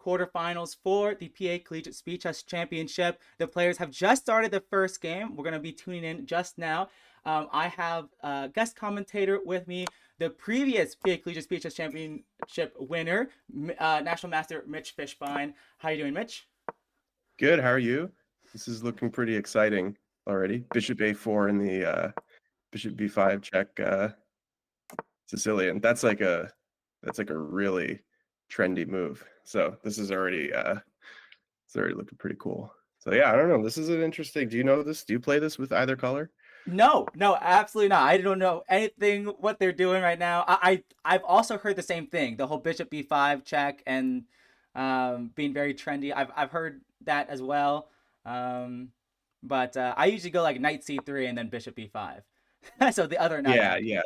quarterfinals for the PA Collegiate Speed Chess Championship. The players have just started the first game. We're going to be tuning in just now. I have a guest commentator with me, the previous PA Collegiate Speed Chess Championship winner, National Master Mitch Fishbein. How you doing, Mitch? Good. How are you? This is looking pretty exciting already. Bishop A4 in the Bishop B5 check Sicilian. That's like a really trendy move. So this is already it's already looking pretty cool. So yeah, I don't know. This is an interesting. Do you know this? Do you play this with either color? No, no, absolutely not. I don't know anything what they're doing right now. I've also heard the same thing. The whole Bishop B5 check and being very trendy. I've heard that as well. Um, but I usually go like Knight C3 and then Bishop B5. So the other knight Yeah, out. yeah,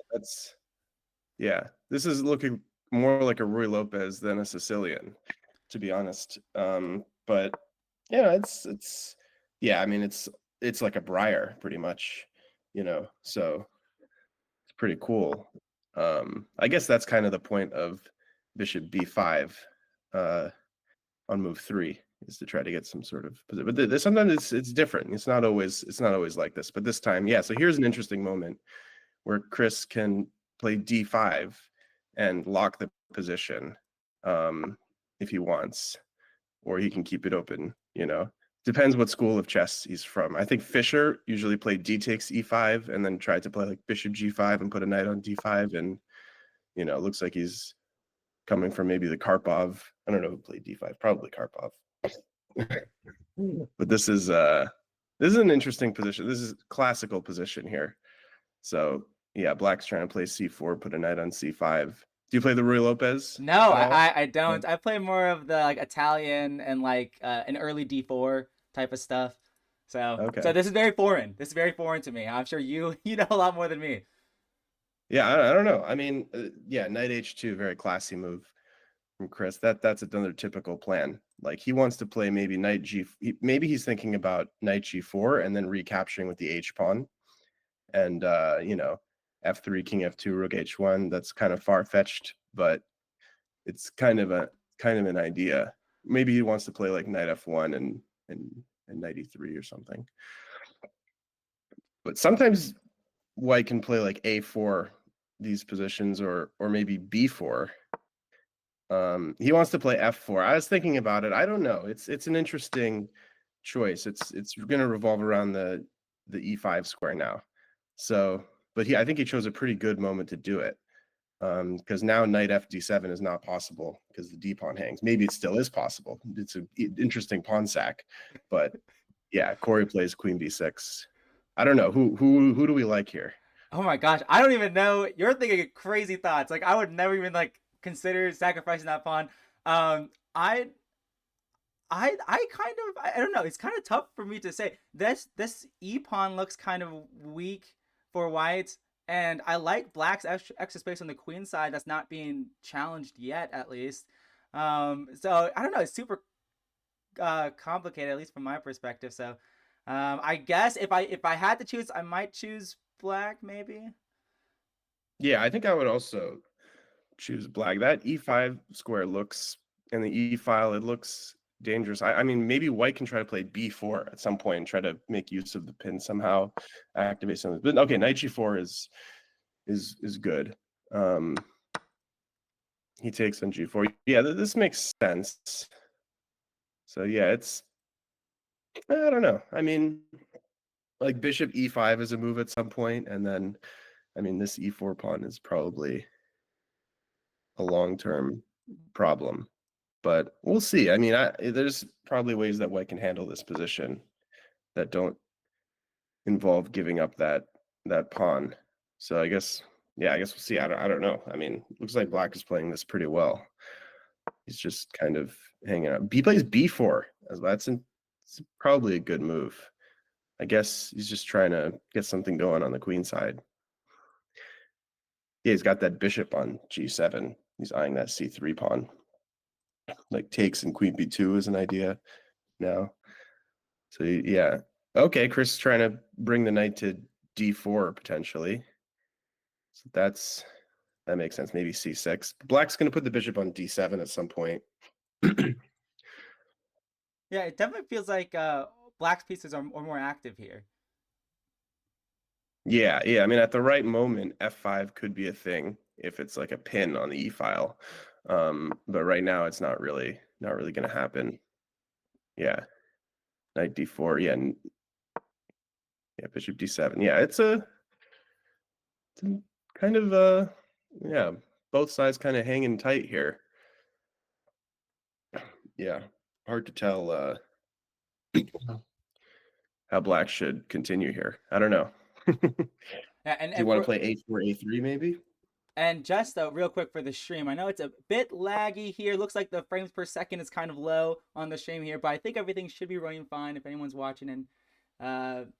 yeah. This is looking more like a Ruy Lopez than a Sicilian, to be honest. But yeah, it's yeah, I mean it's like a Briar pretty much, so it's pretty cool. I guess that's kind of the point of Bishop B5 uh on move 3 is to try to get some sort of position. But sometimes it's different. It's not always like this. But this time, yeah. So here's an interesting moment where Chris can play D5 and lock the position if he wants, or he can keep it open. Depends what school of chess he's from. I think Fischer usually played D takes E5 and then tried to play like Bishop G5 and put a knight on D5. And, it looks like he's coming from maybe the Karpov. I don't know who played D5, probably Karpov. But this is an interesting position. This is classical position here. So yeah, Black's trying to play C4, put a knight on C5. Do you play the Ruy Lopez No, at all? I No. don't. I play more of the like Italian and like an early D4 type of stuff. So Okay. this is very foreign. This is very foreign to me. I'm sure you you know a lot more than me. Yeah, I don't know. I mean, yeah, knight H2, very classy move from Chris. That's another typical plan. Like he wants to play maybe knight G. Maybe he's thinking about knight G4 and then recapturing with the H pawn. And F3, King F2, Rook H1. That's kind of far fetched, but it's kind of an idea. Maybe he wants to play like knight F1 and knight E3 or something. But sometimes White can play like A4 these positions or maybe B4. He wants to play F4. I was thinking about it. I don't know. It's an interesting choice. It's going to revolve around the E5 square now. So, but I think he chose a pretty good moment to do it. Because now knight FD7 is not possible because the D pawn hangs. Maybe it still is possible. It's an interesting pawn sack, but yeah, Cory plays Queen B6. I don't know who do we like here. Oh my gosh, I don't even know. You're thinking crazy thoughts. Like I would never even like consider sacrificing that pawn. Um, I I kind of I don't know. It's kind of tough for me to say. This e pawn looks kind of weak for white, and I like black's extra space on the queen side that's not being challenged yet, at least. So I don't know. It's super complicated, at least from my perspective. So I guess if I had to choose, I might choose black, maybe. Yeah, I think I would also choose black. That E5 square looks, and the E file, it looks dangerous. I mean, maybe white can try to play B4 at some point and try to make use of the pin somehow, activate something. But okay, knight G4 is good. He takes on G4. Yeah, this makes sense. So yeah, I don't know. I mean, like bishop E5 is a move at some point, and then I mean this E4 pawn is probably a long-term problem. But we'll see. I mean, there's probably ways that white can handle this position that don't involve giving up that pawn. So I guess, yeah, I guess we'll see. I don't know. I mean, looks like black is playing this pretty well. He's just kind of hanging out. He plays B4. It's probably a good move. I guess he's just trying to get something going on the queen side. Yeah, he's got that bishop on G7. He's eyeing that C3 pawn. Like takes and queen B2 is an idea now. So yeah. Okay, Chris is trying to bring the knight to D4 potentially. So that makes sense. Maybe C6. Black's going to put the bishop on D7 at some point. Yeah, it definitely feels like black's pieces are more active here. Yeah, yeah. I mean, at the right moment, f5 could be a thing if it's like a pin on the e file. But right now, it's not really going to happen. Yeah, knight d4. Yeah, yeah, bishop d7. Yeah, it's a kind of yeah, both sides kind of hanging tight here. Yeah, hard to tell how black should continue here. I don't know. Do Yeah, you want to play a4, a3 maybe? and just real quick for the stream, I know it's a bit laggy here. Looks like the frames per second is kind of low on the stream here, but I think everything should be running fine. If anyone's watching and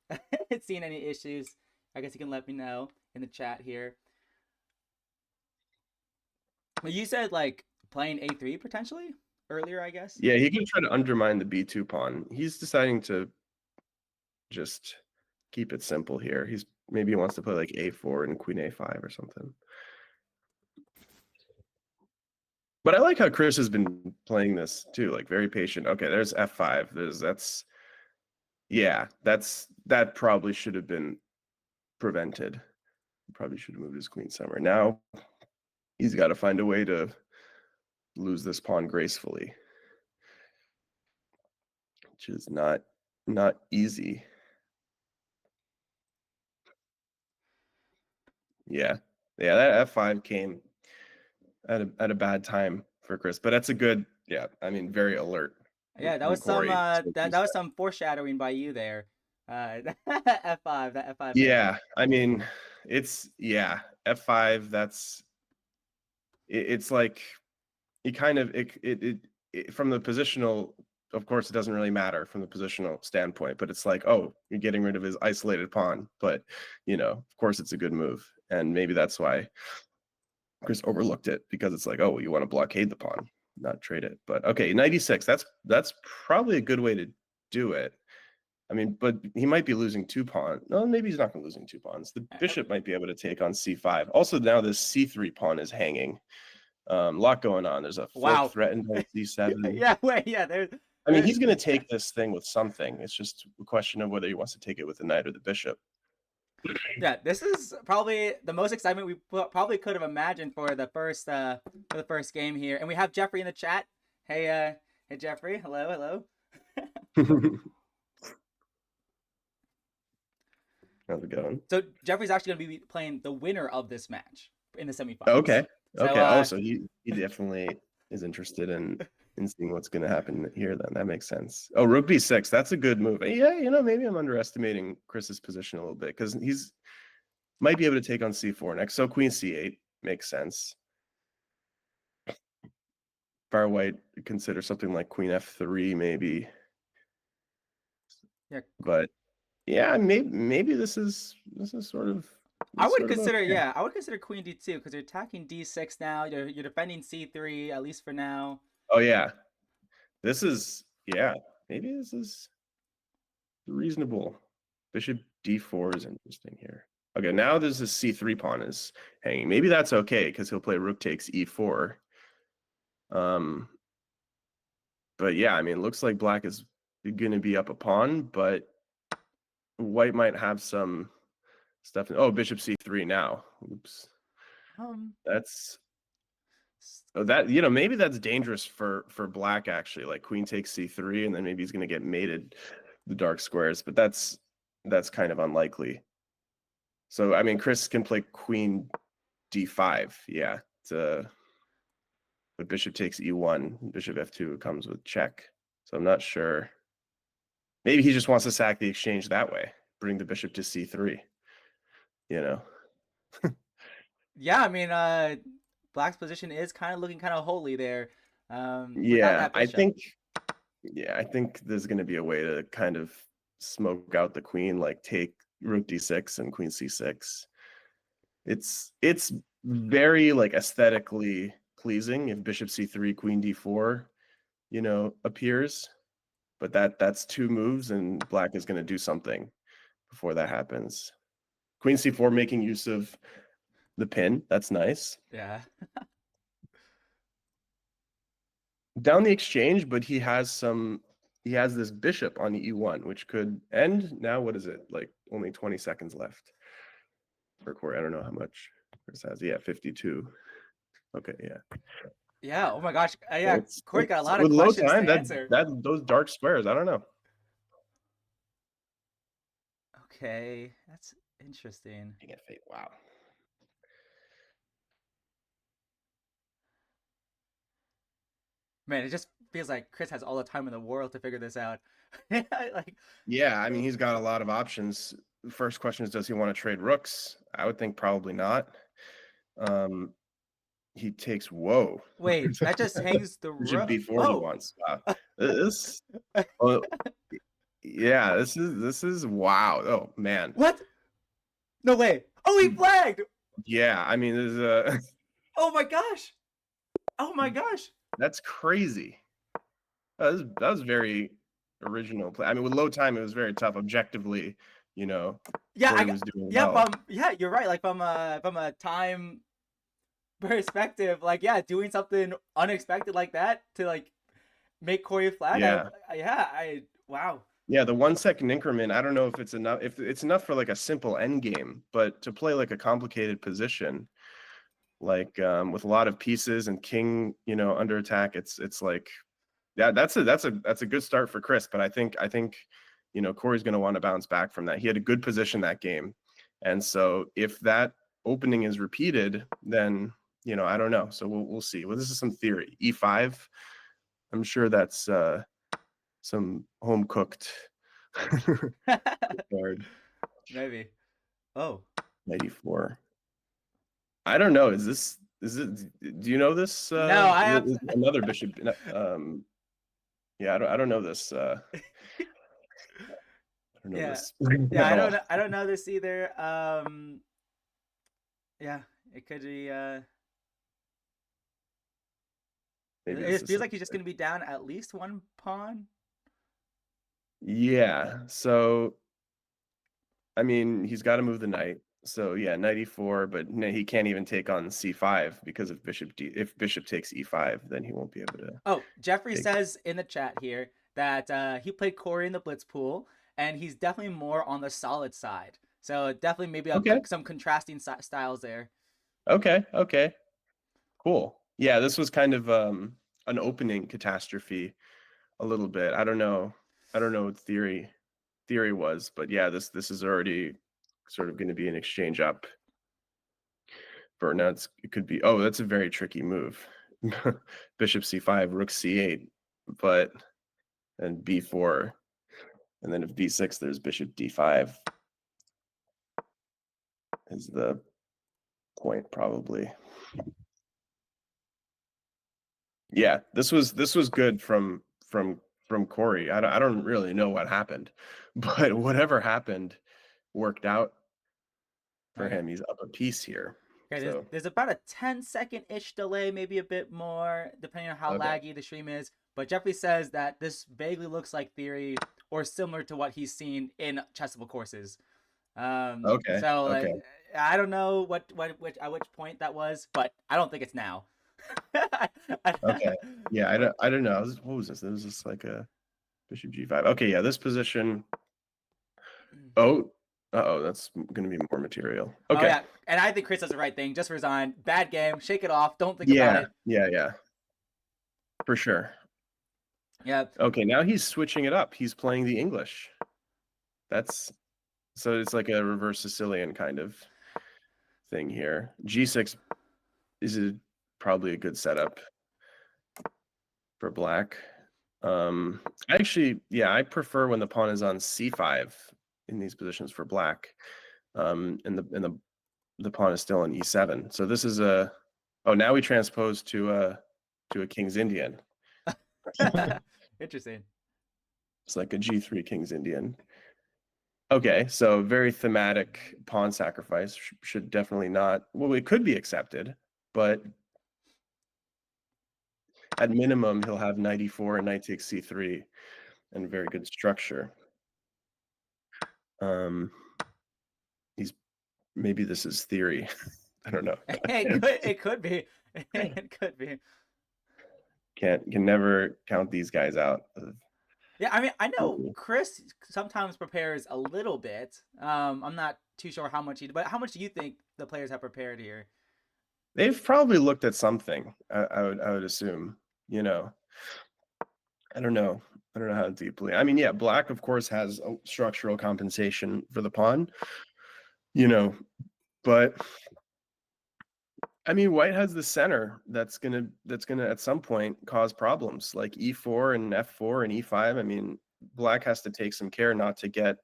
seeing any issues, I guess you can let me know in the chat here. But you said like playing a3 potentially earlier, I guess. Yeah, he can try to undermine the b2 pawn. He's deciding to just keep it simple here. Maybe he wants to play like a4 and queen a5 or something. But I like how Chris has been playing this too, like very patient. Okay, there's f5. That probably should have been prevented. Probably should have moved his queen somewhere. Now he's got to find a way to lose this pawn gracefully, which is not easy. Yeah. Yeah, that f5 came at a bad time for Chris, but that's a good, yeah, I mean, very alert Yeah, that from was some Cory. that was some foreshadowing by you there. F5, that F5 hit. Yeah, I mean, yeah, f5, it's like it kind of from the positional, of course it doesn't really matter from the positional standpoint, but it's like, oh, you're getting rid of his isolated pawn, but of course it's a good move, and maybe that's why Chris overlooked it, because it's like, oh, well, you want to blockade the pawn, not trade it. But okay, 96, that's probably a good way to do it. I mean, but he might be losing two pawns. No, maybe he's not going to losing two pawns. The bishop might be able to take on c5. Also, now this c3 pawn is hanging. A lot going on. There's a fork Wow. threatened on c7. Yeah, wait, yeah, there's I mean, he's going to take this thing with something. It's just a question of whether he wants to take it with the knight or the bishop. yeah, this is probably the most excitement we probably could have imagined for the first game here. And we have Jeffrey in the chat. Hey Jeffrey, hello. How's it going? So Jeffrey's actually going to be playing the winner of this match in the semifinals. Okay. So Okay. Oh, so he definitely is interested in seeing what's going to happen here. Then that makes sense. Oh, rook b6. That's a good move. Yeah, maybe I'm underestimating Chris's position a little bit, because he's might be able to take on c4 next. So queen c8 makes sense. Far white consider something like queen f3 maybe. yeah, But yeah, maybe this is sort of. I would Sort of consider okay. I would consider queen d2 because you're attacking d6 now. You're defending c3 at least for now. Oh yeah, maybe this is reasonable. Bishop d4 is interesting here. Okay, now this is c3 pawn is hanging. Maybe that's okay, because he'll play rook takes e4. But yeah, I mean, it looks like black is going to be up a pawn, but white might have some stuff. Oh, bishop c3 now. Oops. That's that maybe that's dangerous for black, actually, like queen takes c3, and then maybe he's going to get mated the dark squares, but that's kind of unlikely. So I mean, Chris can play queen d5, yeah, but bishop takes e1, bishop f2 comes with check. So I'm not sure. Maybe he just wants to sack the exchange that way, bring the bishop to c3. Yeah, I mean, black's position is kind of looking kind of holy there, without Yeah, that bishop. I think there's going to be a way to kind of smoke out the queen, like take rook d6 and queen c6. It's very like aesthetically pleasing if bishop c3, queen d4, appears, but that's two moves, and black is going to do something before that happens. Queen c4 making use of the pin. That's nice. Yeah. Down the exchange, but he has some he has this bishop on e1, which could end now. What is it, like only 20 seconds left for Cory? I don't know how much Chris has. Yeah, 52. Okay, yeah. Yeah. Oh my gosh. Yeah. Cory got a It's lot of with low questions to time, answer. that those dark squares, I don't know. Okay, that's interesting. Dang it, Fate. Wow. Man, it just feels like Chris has all the time in the world to figure this out. Like, Yeah, I mean, he's got a lot of options. The first question is, does he want to trade rooks? I would think probably not. Um, he takes whoa. wait, that just hangs the Bishop rook. d4 he Oh, wants. Wow. This well, yeah, this is wow. Oh man. what? No way. Oh, he flagged. Yeah, I mean, there's a Oh my gosh. Oh my gosh. that's crazy. That was very original play. I mean, with low time, it was very tough. Objectively, you know, Yeah, Cory was doing yeah, well. yeah, you're right. Like from a time perspective, like yeah, doing something unexpected like that to like make Cory flag. Yeah. I wow. Yeah, the 1 second increment, I don't know if it's enough, if it's enough for like a simple end game, but to play like a complicated position, like with a lot of pieces and king, under attack, it's like, yeah, that's a good start for Chris. But I think Cory's going to want to bounce back from that. He had a good position that game, and so if that opening is repeated, then I don't know. So we'll see. Well, this is some theory. E5. I'm sure that's some home cooked card. Maybe. Oh. 94. I don't know. Is it? Do you know this? No, I have Another bishop. Yeah, I don't know this. I don't know yeah. this Yeah, at all. I don't know this either. Yeah, it could be Maybe it this just is feels some. like he's just going to be down at least one pawn. Yeah. So I mean, he's got to move the knight. So yeah, 94, but he can't even take on c5 because if bishop takes e5, then he won't be able to Oh, Jeffrey take. says in the chat here that he played Cory in the Blitz pool, and he's definitely more on the solid side. So definitely maybe Okay. some contrasting styles there. Okay. Cool. Yeah, this was kind of an opening catastrophe a little bit. I don't know. I don't know what theory was, but yeah, this is already sort of going to be an exchange up for now. It could be. Oh, that's a very tricky move. Bishop c5, rook c8, but and b4, and then if b6, there's bishop d5 is the point probably. Yeah, this was good from Cory. I don't really know what happened, but whatever happened worked out for Okay. him. He's up a piece here. Okay, So there's about a 10-second-ish delay, maybe a bit more, depending on how okay. laggy the stream is. But Jeffrey says that this vaguely looks like theory or similar to what he's seen in chessable courses. Okay. So Okay. like, I don't know which at which point that was, but I don't think it's now. Okay. Yeah, I don't know. What was this? It was just like a bishop g5. Okay, yeah, this position. Oh, that's gonna be more material. Oh Okay. yeah, and I think Chris does the right thing. Just resign. Bad game. Shake it off. Don't think about Yeah, it. yeah. For sure. Yeah. Okay, now he's switching it up. He's playing the English. That's so it's like a reverse Sicilian kind of thing here. G6 is probably a good setup for black. Actually, yeah, I prefer when the pawn is on c5 in these positions for black. And the pawn is still on e7. So this is now we transpose to a King's Indian. Interesting. It's like a g3 King's Indian. Okay, so very thematic pawn sacrifice should definitely not. Well, it could be accepted, but at minimum he'll have 94 and knight takes c3 and very good structure. He's maybe this is theory. I don't know. It could be. It could be. Can never count these guys out. Yeah, I mean, I know Chris sometimes prepares a little bit. I'm not too sure how much but how much do you think the players have prepared here? They've probably looked at something. I would assume. You know, I don't know. I don't know how deeply. I mean, yeah, black of course has a structural compensation for the pawn. You know, but I mean, white has the center that's gonna at some point cause problems like e4 and f4 and e5. I mean, black has to take some care not to get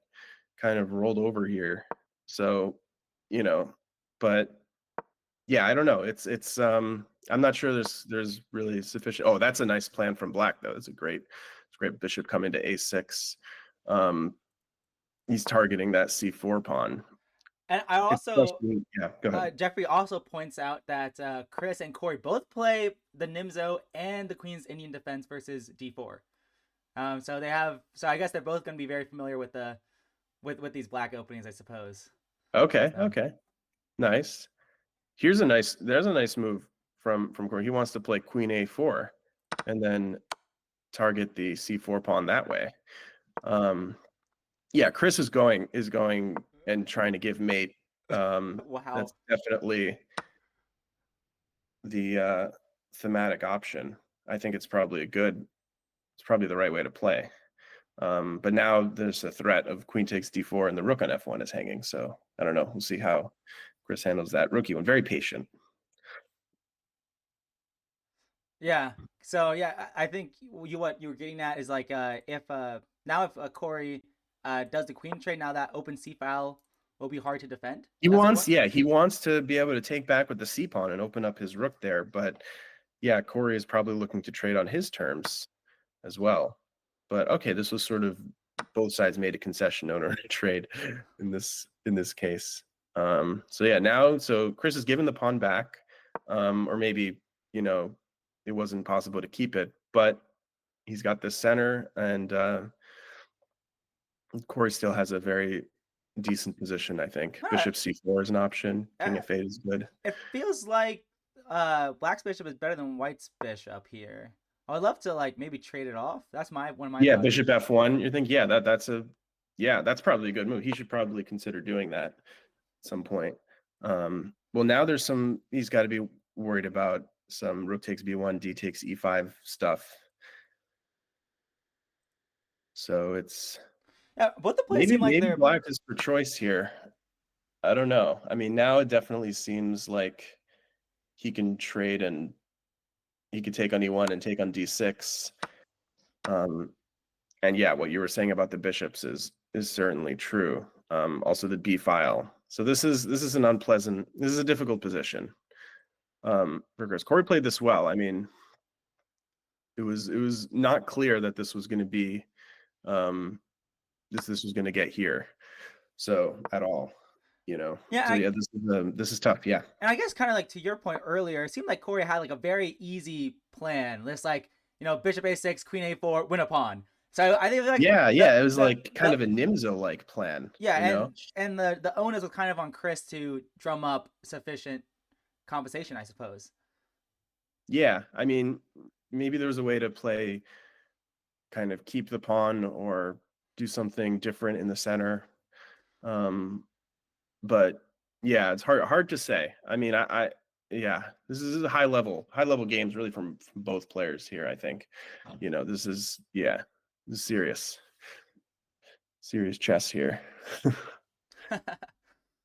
kind of rolled over here. So, you know, but yeah, I don't know. It's I'm not sure there's really sufficient. Oh, that's a nice plan from black though. It's a great bishop coming to a6. Um, he's targeting that c4 pawn. And I also Especially, yeah, go ahead. Jeffrey also points out that Chris and Cory both play the Nimzo and the Queen's Indian defense versus d4. So they have. So I guess they're both going to be very familiar with the with these black openings, I suppose. Okay, So okay. Nice. There's a nice move from Cory. He wants to play queen a4 and then target the c4 pawn that way. Yeah, Chris is going and trying to give mate. wow. That's definitely the thematic option. I think it's probably the right way to play. But now there's a threat of queen takes d4 and the rook on f1 is hanging. So I don't know. We'll see how Chris handles that. Rookie one, very patient. Yeah. So yeah, I think what you were getting at is like if now if Cory does the queen trade, now that open c file will be hard to defend. That's the point. He wants to be able to take back with the c pawn and open up his rook there. But yeah, Cory is probably looking to trade on his terms as well. But okay, this was sort of both sides made a concession in order to trade in this case. So yeah, so Chris is giving the pawn back, or maybe it wasn't possible to keep it, but he's got the center, and Cory still has a very decent position. I think All right. bishop c4 is an option. King f8 is good. It feels like Black's bishop is better than White's bishop here. I would love to like maybe trade it off. That's my one of my Yeah, thoughts. bishop f1. You think, yeah, that's probably a good move. He should probably consider doing that at some point. Well, now he's got to be worried about some rook takes b1, d takes e5 stuff. So it's Yeah, both the plays maybe seem like maybe they're black is for choice here. I don't know. I mean, now it definitely seems like he can trade and he could take on e1 and take on d6. And yeah, what you were saying about the bishops is certainly true. Also the b file. So this is a difficult position. For Chris. Cory played this well. I mean, it was not clear that this was going to be this was going to get here. So at all, yeah. So yeah, this is tough. Yeah. And I guess kind of like to your point earlier, it seemed like Cory had like a very easy plan. It's like bishop a6, queen a4, win a pawn. So I think like Yeah, the yeah. It was the like kind the of a Nimzo-like plan, yeah, you know? and the onus was kind of on Chris to drum up sufficient compensation, I suppose. Yeah. I mean, maybe there was a way to play kind of keep the pawn or do something different in the center. But yeah, it's hard to say. I mean, yeah, this is a high level games really from both players here. I think, this is serious chess here.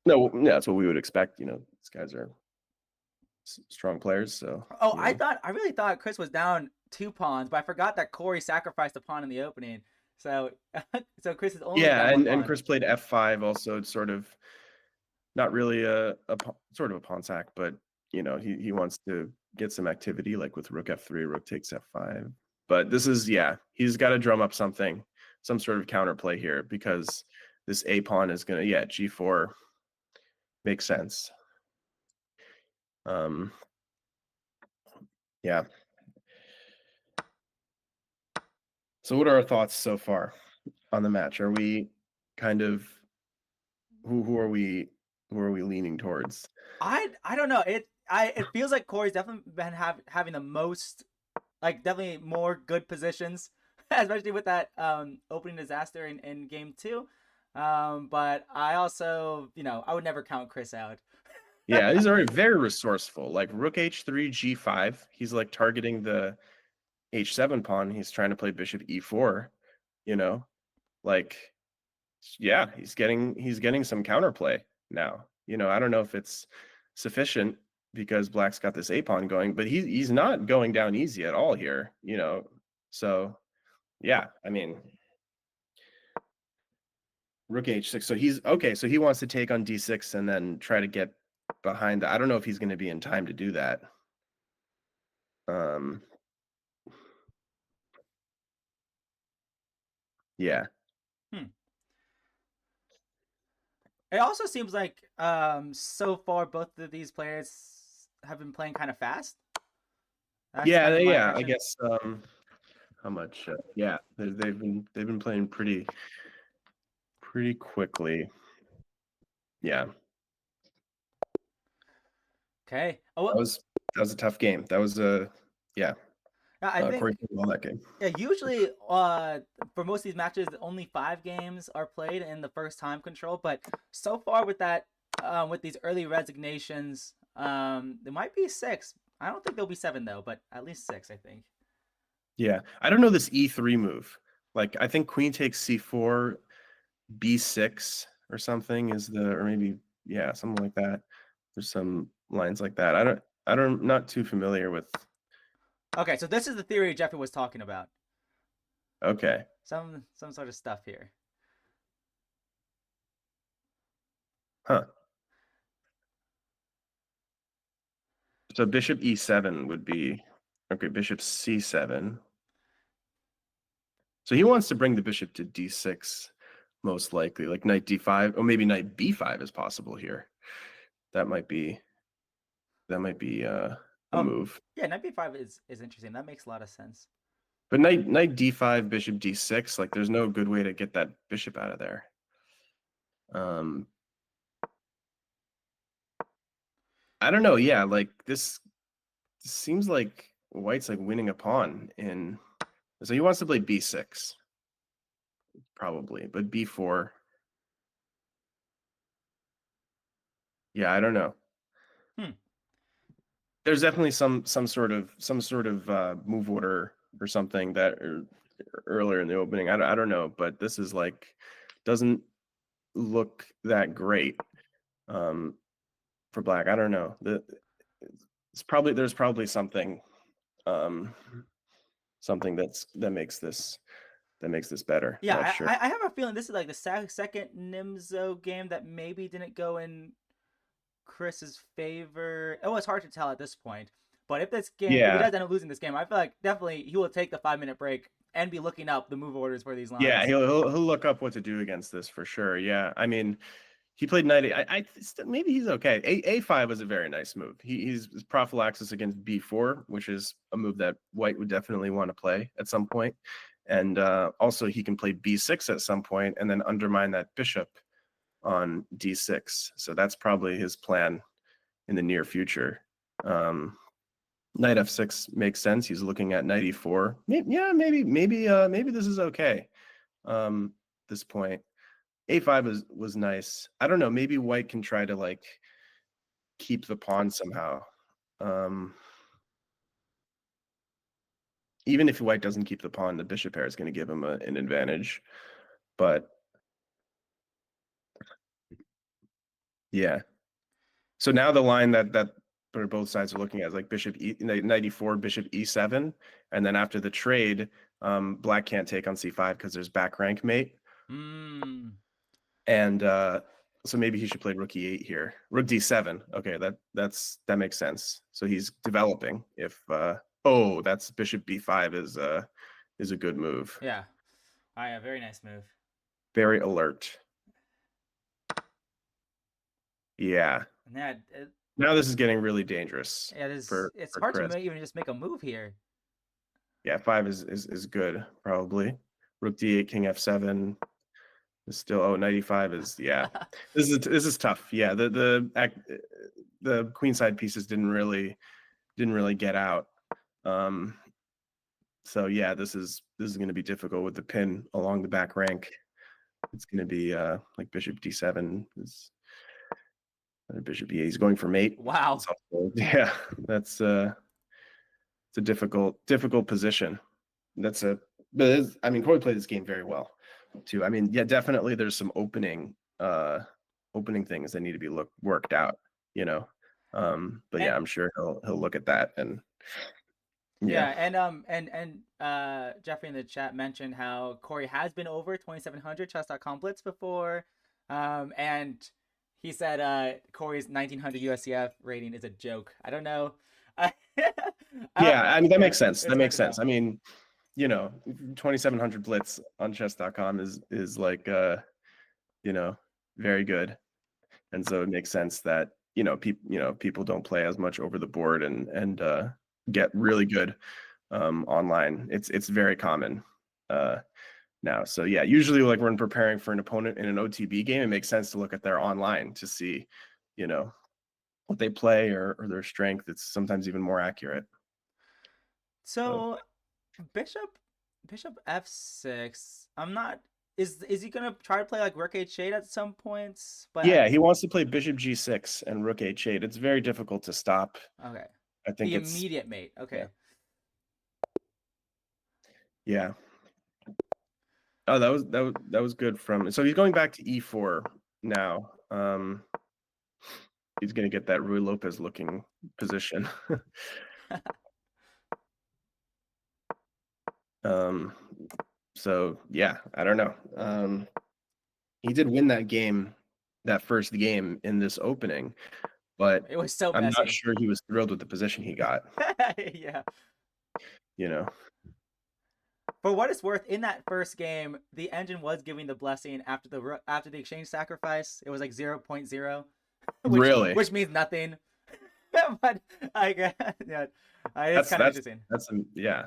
No, yeah, that's what we would expect. These guys are strong players, so Oh, I really thought Chris was down 2 pawns, but I forgot that Cory sacrificed a pawn in the opening. So so Chris is only yeah, down one and pawn. Chris played f5 also. It's sort of not really sort of a pawn sack, but he wants to get some activity like with rook f3, rook takes f5. But this is, yeah, he's got to drum up some sort of counterplay here because this a pawn is gonna, yeah, g4 makes sense. Yeah. So what are our thoughts so far on the match? Are we kind of who are we leaning towards? I don't know. It feels like Cory's definitely been having the most, like definitely more good positions. especially with that opening disaster in game two. But I also, I would never count Chris out. Yeah, he's already very resourceful. Like rook h3, g5. He's like targeting the h7 pawn. He's trying to play bishop e4, you know? Like, yeah, he's getting some counterplay now. I don't know if it's sufficient because black's got this a pawn going, but he's not going down easy at all here. So yeah, I mean, rook h6. So he's okay. So he wants to take on d6 and then try to get behind. I don't know if he's going to be in time to do that. Um, yeah, Hmm. It also seems like so far both of these players have been playing kind of fast. That's kind yeah, of my yeah. I impression. guess. How much? Yeah, they've been playing pretty quickly. Yeah, Okay. Oh, that was that was a tough game. That was a yeah. I Corey think played well that game. yeah. Usually, for most of these matches, only 5 games are played in the first time control. But so far with that, with these early resignations, there might be 6. I don't think there'll be 7 though, but at least 6, I think. Yeah, I don't know this e3 move. Like I think queen takes c4, b6 or something is or maybe yeah, something like that. There's some lines like that. Not too familiar with. Okay, so this is the theory Jeffrey was talking about. Okay, Some sort of stuff here. huh? So bishop e7 would be okay. Bishop c7. So he wants to bring the bishop to d6, most likely, like knight d5, or maybe knight b5 is possible here. That might be a Oh, move. yeah, knight b5 is interesting. That makes a lot of sense. But knight d5, bishop d6, like there's no good way to get that bishop out of there. I don't know. Yeah, like this seems like white's like winning a pawn in. So he wants to play b6, probably, but b4. Yeah, I don't know. Hmm. There's definitely some sort of move order or something that earlier in the opening. I don't know, but this is like doesn't look that great for black. I don't know. There's probably something um, something that makes this better. Yeah, Not sure. I have a feeling this is like the second Nimzo game that maybe didn't go in Chris's favor. Oh, it's hard to tell at this point. But if he Yeah, does end up losing this game, I feel like definitely he will take the 5 minute break and be looking up the move orders for these yeah. lines. He'll look up what to do against this for sure. Yeah, I mean, he played knight. Maybe he's okay. A5 was a very nice move. He's prophylaxis against b4, which is a move that white would definitely want to play at some point. And also he can play b6 at some point and then undermine that bishop on d6. So that's probably his plan in the near future. Knight f6 makes sense. He's looking at knight e4. Yeah, maybe this is okay. This point. A5 was nice. I don't know. Maybe white can try to like keep the pawn somehow. Even if white doesn't keep the pawn, the bishop pair is going to give him an advantage. But yeah. So now the line that both sides are looking at is like knight e4, bishop e7, and then after the trade, black can't take on c5 because there's back rank mate. Hmm. And so maybe he should play rook e8 here. Rook d7. Okay, that makes sense. So he's developing. If that's bishop b5 is a good move. Yeah. Oh, yeah, very nice move. Very alert. Yeah. Yeah, Now this is getting really dangerous it is. for It's for hard to Chris. even just make a move here. Yeah, 5 is good probably. Rook d8, king f7 is still 95 is yeah. This is tough. Yeah, the queenside pieces didn't really get out. So yeah, this is going to be difficult with the pin along the back rank. It's going to be like bishop d7 is bishop e8. He's going for mate. Wow. Also, yeah, that's it's a difficult position. That's a but I mean, Cory played this game very well too. I mean, yeah, definitely there's some opening things that need to be worked out, you know. But yeah, And I'm sure he'll look at that and yeah, yeah. and Jeffrey in the chat mentioned how Cory has been over 2,700 chess.com blitz before, and he said Cory's 1,900 USCF rating is a joke. I don't know. I, Yeah, I mean that yeah, makes sense. it's That hard makes to sense. know. I mean, 2,700 blitz on chess.com is like you know, very good. And so it makes sense that, people don't play as much over the board and get really good online. It's very common now. So yeah, usually like when preparing for an opponent in an OTB game, it makes sense to look at their online to see, what they play or their strength. It's sometimes even more accurate. So So Bishop F6. I'm not. Is he gonna try to play like Rook H8 at some points? But yeah, he wants to play bishop g6 and rook h8. It's very difficult to stop. okay, I think the it's immediate mate. yeah. Okay. Yeah. Oh, that was good from. So he's going back to e4 now. He's going to get that Rui Lopez looking position. um, so yeah, I don't know. He did win that first game in this opening, but It was so I'm not messy. sure he was thrilled with the position he got. Yeah. You know. For what it's worth, in that first game, the engine was giving the blessing after the exchange sacrifice. It was like 0.0, Really? which means nothing. But I guess yeah, it's That's kind of that's interesting. that's yeah.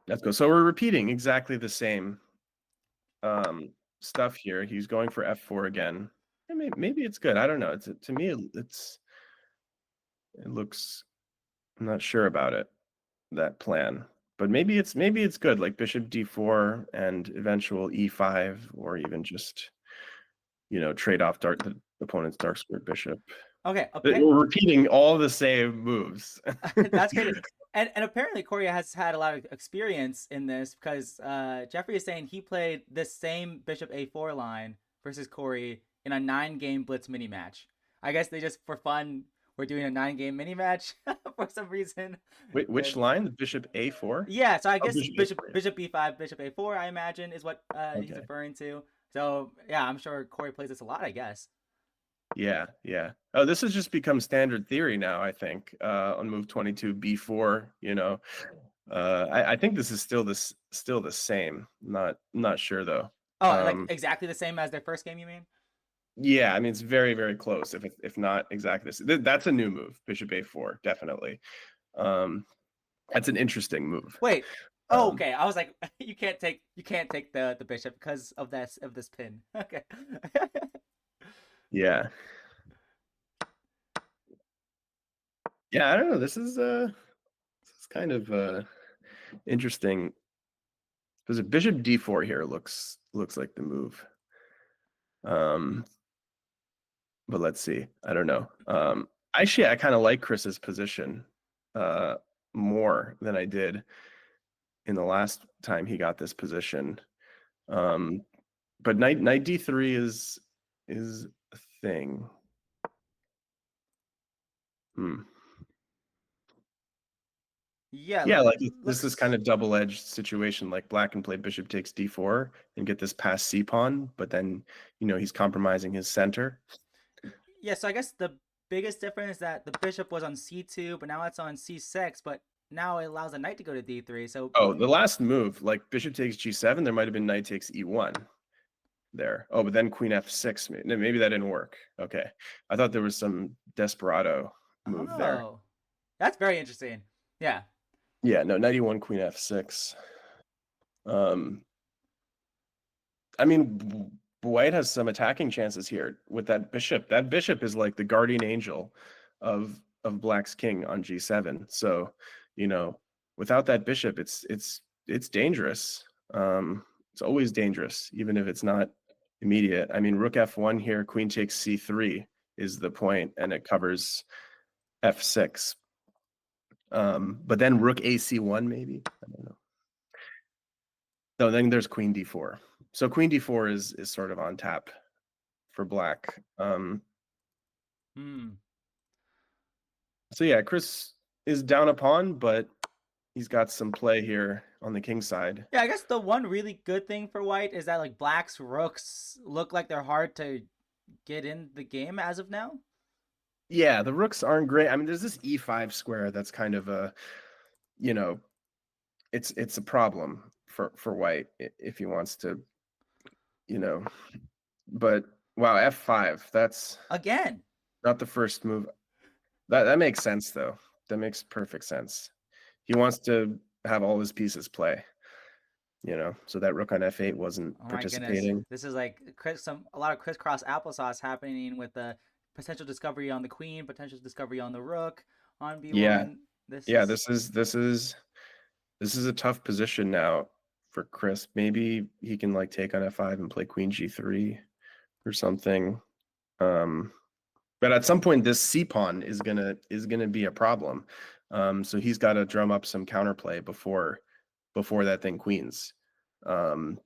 That's good. So we're repeating exactly the same stuff here. He's going for f4 again. Maybe it's good. I don't know. To me, it looks. I'm not sure about it. That plan, but maybe it's good. Like bishop d4 and eventual e5, or even just trade off the opponent's dark squared bishop. Okay, We're repeating all the same moves. that's crazy. And apparently Cory has had a lot of experience in this because Jeffrey is saying he played this same bishop a4 line versus Cory in a 9-game blitz mini match. I guess they just for fun were doing a 9-game mini match for some reason. Wait, which And line? The bishop a4? yeah, so I Oh, guess bishop a4. bishop b5, bishop a4, I imagine is what he's Okay. referring to. So yeah, I'm sure Cory plays this a lot. I guess. Yeah, yeah. Oh, this has just become standard theory now, I think, on move 22 b4, I think this is still the same. Not sure though. Oh, like exactly the same as their first game, you mean? Yeah, I mean it's very, very close, if not exactly this. That's a new move, bishop a4, definitely. That's an interesting move. Wait. Oh, Um, okay. I was like, you can't take the bishop because of this pin. Okay. yeah. Yeah, I don't know. This is kind of interesting. Because a bishop d4 here looks like the move. But let's see. I don't know. Actually, I kind of like Chris's position more than I did in the last time he got this position. But knight d3 is a thing. Yeah, Yeah, like this is looks. kind of double-edged situation. Like black can play bishop takes d4 and get this past c pawn, but then he's compromising his center. Yeah, so I guess the biggest difference is that the bishop was on c2, but now it's on c6. But now it allows the knight to go to d3. So Oh, the last move, like bishop takes g7, there might have been knight takes e1 there. Oh, but then queen f6. Maybe that didn't work. Okay, I thought there was some desperado move there. oh, that's very interesting. Yeah. Yeah, no, knight e1, queen f6. I mean, white has some attacking chances here with that bishop. That bishop is like the guardian angel of black's king on g7. So, without that bishop, it's dangerous. It's always dangerous, even if it's not immediate. I mean, rook f1 here, queen takes c3 is the point, and it covers f6. But then rook ac1 maybe. I don't know. No, then there's queen d4. So queen d4 is sort of on tap for black. So yeah, Chris is down a pawn, but he's got some play here on the king side. Yeah, I guess the one really good thing for white is that like black's rooks look like they're hard to get in the game as of now. Yeah, the rooks aren't great. I mean, there's this e5 square that's kind of a, you know, it's a problem for white if he wants to, you know. But wow, f5, that's Again. not the first move. That makes sense though. That makes perfect sense. He wants to have all his pieces play, you know. So that rook on f8 wasn't Oh my goodness. participating. This is like a lot of crisscross applesauce happening with the potential discovery on the queen, potential discovery on the rook, on b1. Yeah. This Yeah, is this is a tough position now for Chris. Maybe he can like take on f5 and play queen g3 or something. But at some point this c pawn is gonna be a problem. So he's got to drum up some counterplay before that thing queens. You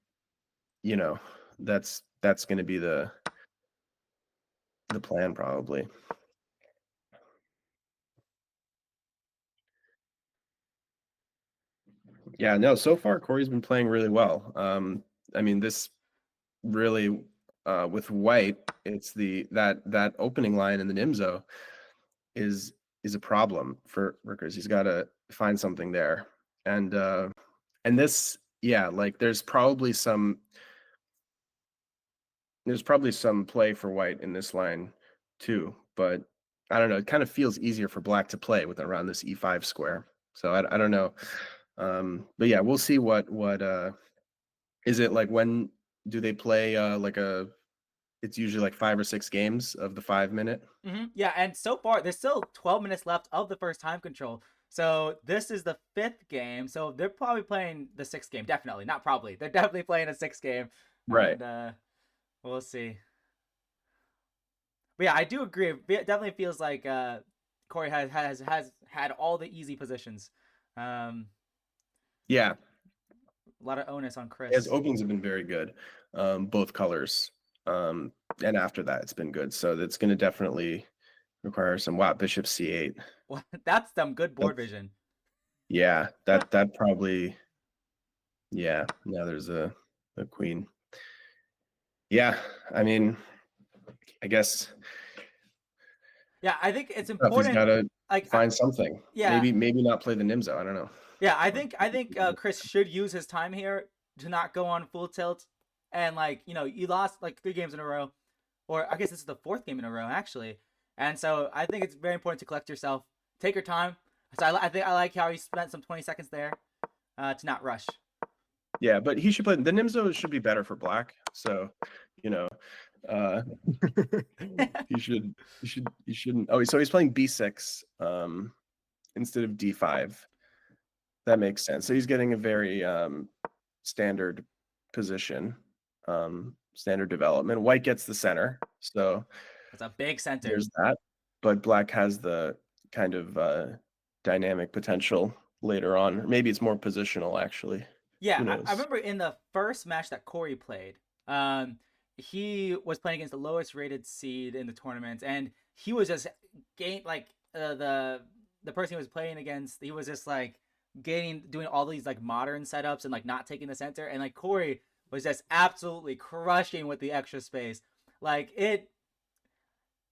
know, that's gonna be the plan probably. Yeah, no, so far Cory's been playing really well. I mean, this really with white, it's that opening line in the Nimzo is a problem for workers. He's got to find something there. And this, yeah, like there's probably some play for white in this line too, but I don't know, it kind of feels easier for black to play with around this e5 square. So I don't know. But yeah, we'll see what is it like. When do they play like it's usually like 5 or 6 games of the 5-minute. Yeah, and so far there's still 12 minutes left of the first time control. So this is the 5th game. So they're probably playing the 6th game. Definitely, not probably. They're definitely playing a 6th game. Right. And we'll see. But yeah, I do agree. It definitely feels like Cory has had all the easy positions. Yeah. A lot of onus on Chris. His openings have been very good, both colors. And after that, it's been good. So that's going to definitely require some bishop c8. Well, that's some good board vision. Yeah, that probably. Yeah, now there's a queen. Yeah, I mean, I guess. Yeah, I think it's important. He's got to like find something. Yeah, maybe not play the Nimzo. I don't know. Yeah, I think Chris should use his time here to not go on full tilt, and like you lost like 3 games in a row, or I guess this is the 4th game in a row actually, and so I think it's very important to collect yourself, take your time. So I think I like how he spent some 20 seconds there, to not rush. Yeah, but he should play the Nimzo. Should be better for black. So, he shouldn't. Oh, so he's playing b6 instead of d5. That makes sense. So he's getting a very standard position, standard development. White gets the center, so it's a big center. There's that, but black has the kind of dynamic potential later on. Or maybe it's more positional actually. Yeah, I remember in the first match that Cory played, he was playing against the lowest rated seed in the tournament, and he was just the person he was playing against. He was just like doing all these like modern setups and like not taking the center, and like Cory was just absolutely crushing with the extra space. Like it.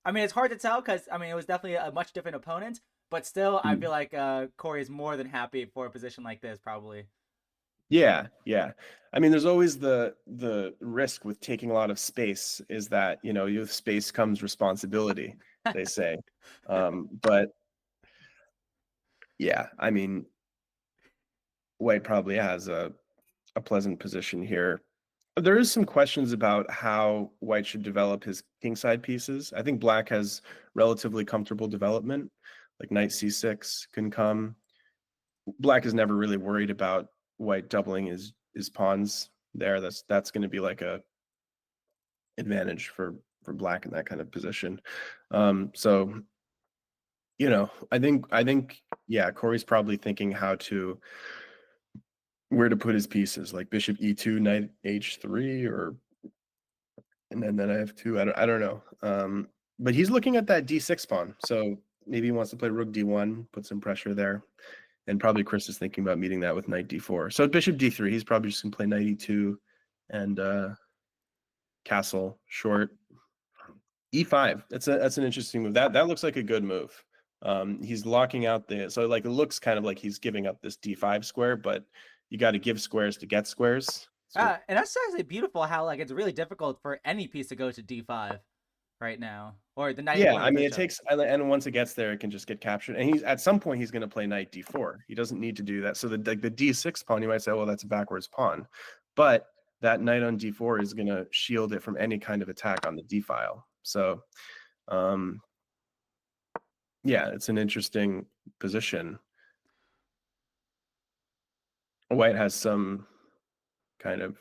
I mean, it's hard to tell because I mean it was definitely a much different opponent, but still, I feel like Cory is more than happy for a position like this, probably. Yeah. I mean, there's always the risk with taking a lot of space is that, with space comes responsibility, they say. But yeah, I mean, white probably has a pleasant position here. There is some questions about how white should develop his kingside pieces. I think black has relatively comfortable development, like knight c6 can come. Black is never really worried about white doubling his pawns there. That's going to be like a advantage for black in that kind of position. So I think yeah, Cory's probably thinking where to put his pieces, like bishop e2, knight h3, or and then I have two. I don't know. But he's looking at that d6 pawn, so maybe he wants to play rook d1, put some pressure there, and probably Chris is thinking about meeting that with knight d4. So bishop d3, he's probably just gonna play knight e2 and castle short. E5. That's an interesting move. That looks like a good move. He's locking out so like it looks kind of like he's giving up this d5 square, but you got to give squares to get squares. So And that's actually beautiful how like it's really difficult for any piece to go to d5 right now, or the knight yeah, or the I mean it bishop. takes, and once it gets there, it can just get captured. And he's at some point he's going to play knight d4. He doesn't need to do that. So the d6 pawn, you might say, well, that's a backwards pawn, but that knight on d4 is going to shield it from any kind of attack on the d file. So yeah, it's an interesting position. White has some kind of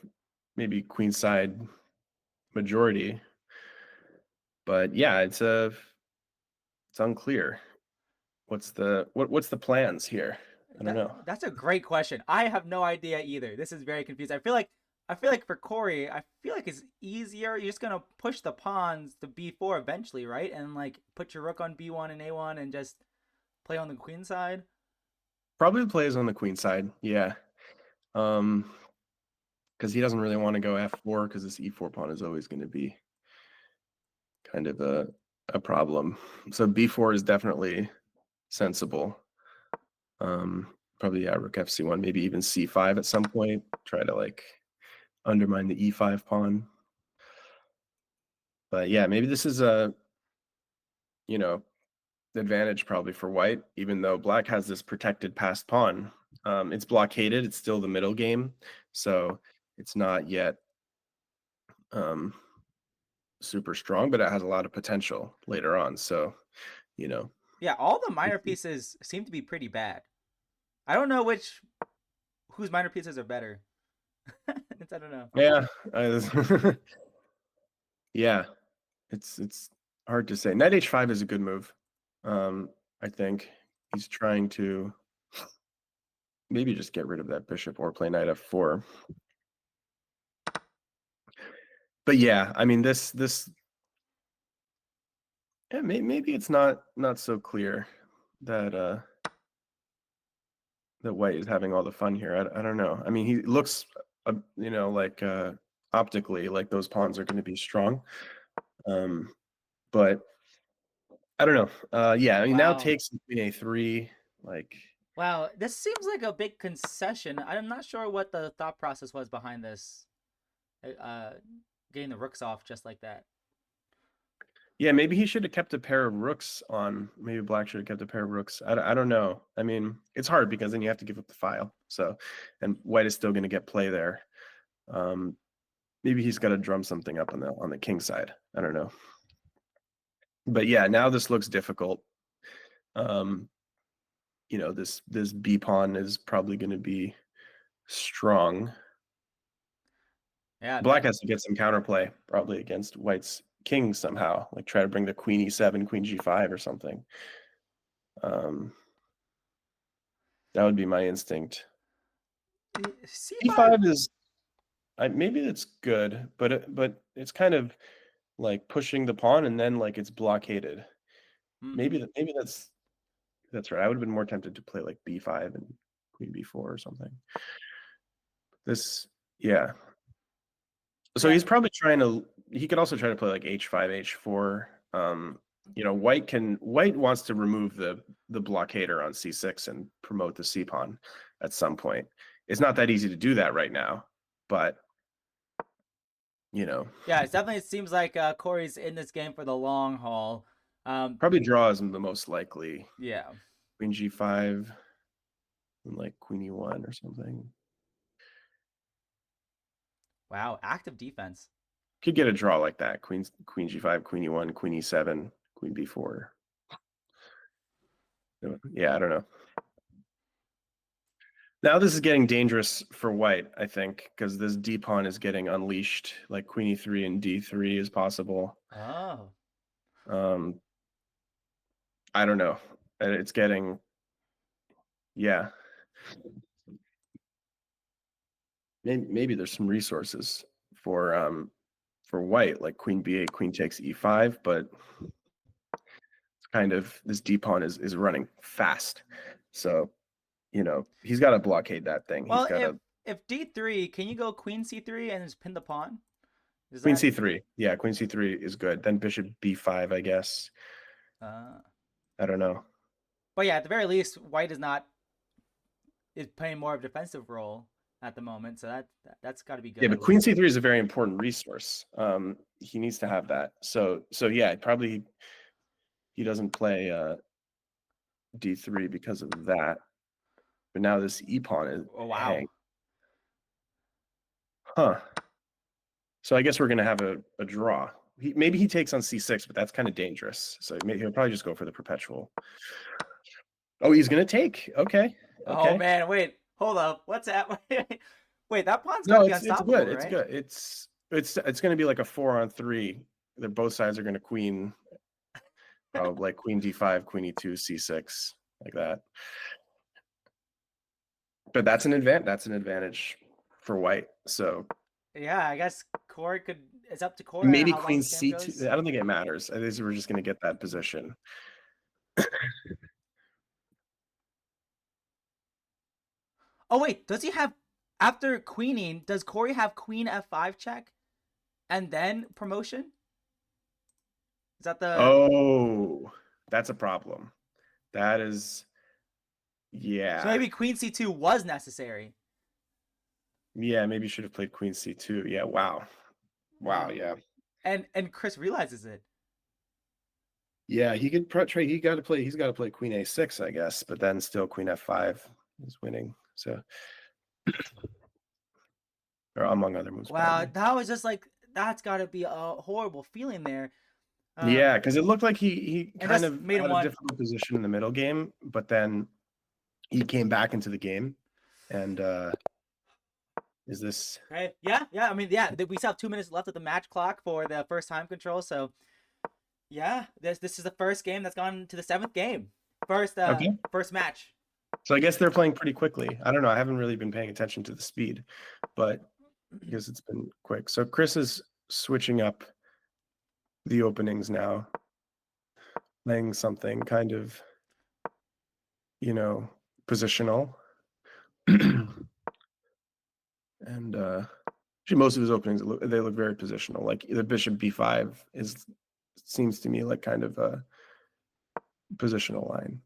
maybe queenside majority, but yeah, it's unclear. What's the plans here? I don't know. That's a great question. I have no idea either. This is very confusing. I feel like for Cory, I feel like it's easier. You're just gonna push the pawns to b4 eventually, right? And like put your rook on b1 and a1 and just play on the queen side. Probably plays on the queen side, yeah. Because he doesn't really want to go f4 because this e4 pawn is always going to be kind of a problem. So b4 is definitely sensible. Probably yeah, rook fc1, maybe even c5 at some point. Try to like undermine the e5 pawn. But yeah, maybe this is a advantage probably for white, even though black has this protected passed pawn. It's blockaded. It's still the middle game, so it's not yet super strong, but it has a lot of potential later on. So, Yeah, all the minor pieces seem to be pretty bad. I don't know whose minor pieces are better. I don't know. yeah, yeah, it's hard to say. Knight h5 is a good move. I think he's trying to maybe just get rid of that bishop or play knight f4. But yeah, I mean this yeah, maybe it's not so clear that that white is having all the fun here. I don't know. I mean, he looks like optically like those pawns are going to be strong. But I don't know. Yeah, I mean now Wow. takes queen a3, like Wow, this seems like a big concession. I'm not sure what the thought process was behind this. Uh, Getting the rooks off just like that. yeah, maybe he should have kept a pair of rooks on. Maybe black should have kept a pair of rooks. I don't know. I mean, it's hard because then you have to give up the file. So, and white is still going to get play there. Maybe he's got to drum something up on the king side. I don't know. But yeah, now this looks difficult. This b pawn is probably going to be strong. Yeah, Black that has to get some counterplay probably against white's king somehow, like try to bring the queen e7, queen g5 or something. That would be my instinct. C5. E5 is maybe it's good, but it's kind of like pushing the pawn and then like it's blockaded. Mm-hmm. Maybe that's right. I would have been more tempted to play like b5 and queen b4 or something. This, yeah. So Yeah. he's probably he could also try to play like h5, h4. White wants to remove the blockader on c6 and promote the c pawn at some point. It's not that easy to do that right now, but Yeah, it seems like Cory's in this game for the long haul. probably draw is the most likely. Yeah. Queen g5 and like queen e1 or something. Wow, active defense. Could get a draw like that. Queen g5, queen e1, queen e7, queen b4. Yeah, I don't know. Now this is getting dangerous for white, I think, because this d pawn is getting unleashed. Like queen e3 and d3 is possible. Oh. Um, I don't know. It's getting, yeah. Maybe there's some resources for white, like queen b8, queen takes e5, but it's kind of this d pawn is running fast. So, he's got to blockade that thing. He's Well, got to if d3, can you go queen c3 and just pin the pawn? Is queen that c3. Yeah, queen c3 is good. Then bishop b5, I guess. uh I don't know. but yeah, at the very least, white is playing more of a defensive role at the moment, so that's got to be good Yeah, at but queen least. c3 is a very important resource. He needs to have that. So yeah, probably he doesn't play d3 because of that. But now this e pawn is Oh wow. hang. Huh. So I guess we're gonna have a draw. Maybe he takes on c6, but that's kind of dangerous. So he'll probably just go for the perpetual. Oh, he's gonna take. Okay. Oh Okay. man, wait, hold up. What's that? Wait, that pawn's got No, to be it's good. unstoppable, It's right? good. It's gonna be like a 4-on-3. That both sides are gonna queen, probably like queen d5, queen e2, c6, like that. But that's an advantage for white. So Yeah, I guess Cory could. It's up to Cory on maybe how long queen this game c2. goes. I don't think it matters. I think we're just gonna get that position. Oh wait, does he have after queening? Does Cory have queen f5 check and then promotion? Is that the Oh, that's a problem. That is, so yeah. maybe queen c2 was necessary? Yeah, maybe you should have played queen c2. Yeah, wow. Wow, Oh, yeah. and Chris realizes it. Yeah, he could try. He's got to play queen a6, I guess, but then still queen f5 is winning. So, or among other moves, Wow, probably. that was just like that's got to be a horrible feeling there. Yeah, because it looked like he And kind just of made him had a want. difficult position in the middle game, but then he came back into the game. And is this? Okay, yeah. I mean, yeah, we still have 2 minutes left of the match clock for the first time control. So yeah, this is the first game that's gone to the seventh game. Okay. First match. So I guess they're playing pretty quickly. I don't know. I haven't really been paying attention to the speed, but I guess it's been quick. So Chris is switching up the openings now, playing something kind of, positional. And actually most of his openings they look very positional. Like the bishop b5 seems to me like kind of a positional line.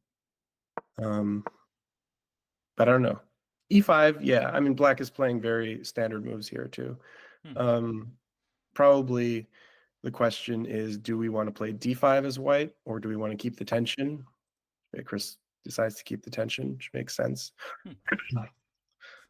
But I don't know. E5, yeah. I mean, black is playing very standard moves here too. Probably the question is, do we want to play d5 as white, or do we want to keep the tension? Chris decides to keep the tension, which makes sense.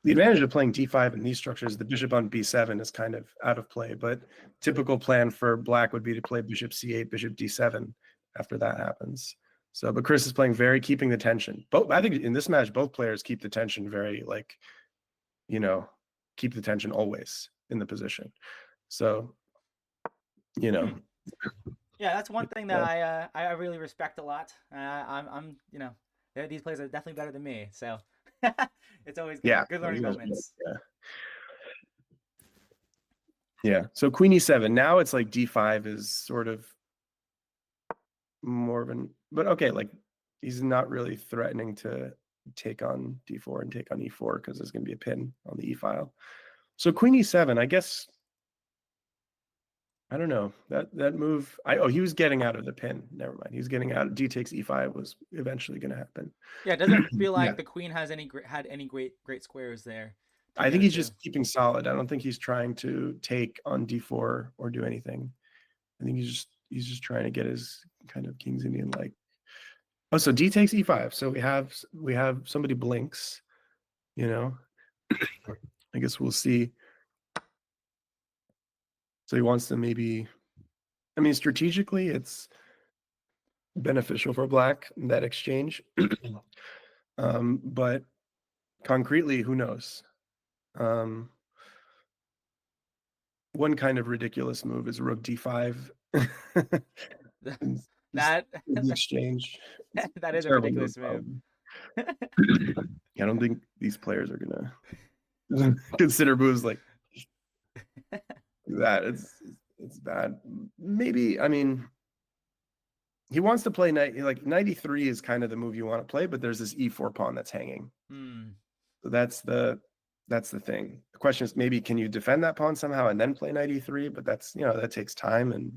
The advantage of playing d5 in these structures, the bishop on b7 is kind of out of play, but typical plan for black would be to play bishop c8, bishop d7 after that happens. So, but Chris is playing very keeping the tension. I think in this match, both players keep the tension very keep the tension always in the position. So, Yeah, that's one thing that uh, I really respect a lot. I'm these players are definitely better than me, so it's always yeah, good learning moments. yeah. Yeah. So queen e7. Now it's like d5 is sort of more of an, but okay, like he's not really threatening to take on d4 and take on e4 because there's going to be a pin on the e file. So queen e7, I guess. I don't know that move. He was getting out of the pin. Never mind. He was getting out. D takes e5 was eventually going to happen. Yeah, it doesn't feel Yeah. like the queen has had any great squares there to I think go he's to. just keeping solid. I don't think he's trying to take on d4 or do anything. I think he's just trying to get his kind of King's Indian like. Oh, so d takes e5. So we have somebody blinks, I guess we'll see. So he wants to maybe, I mean, strategically, it's beneficial for black, that exchange. But concretely, who knows? Um, one kind of ridiculous move is rook d5. Just That the exchange. It's that a is a terrible move, ridiculous move. probably. I don't think these players are gonna consider moves like that. It's bad. Maybe, I mean, he wants to play like knight e3 is kind of the move you want to play, but there's this e4 pawn that's hanging. Hmm. So that's the thing. The question is, maybe can you defend that pawn somehow and then play knight e3? But that's, that takes time. And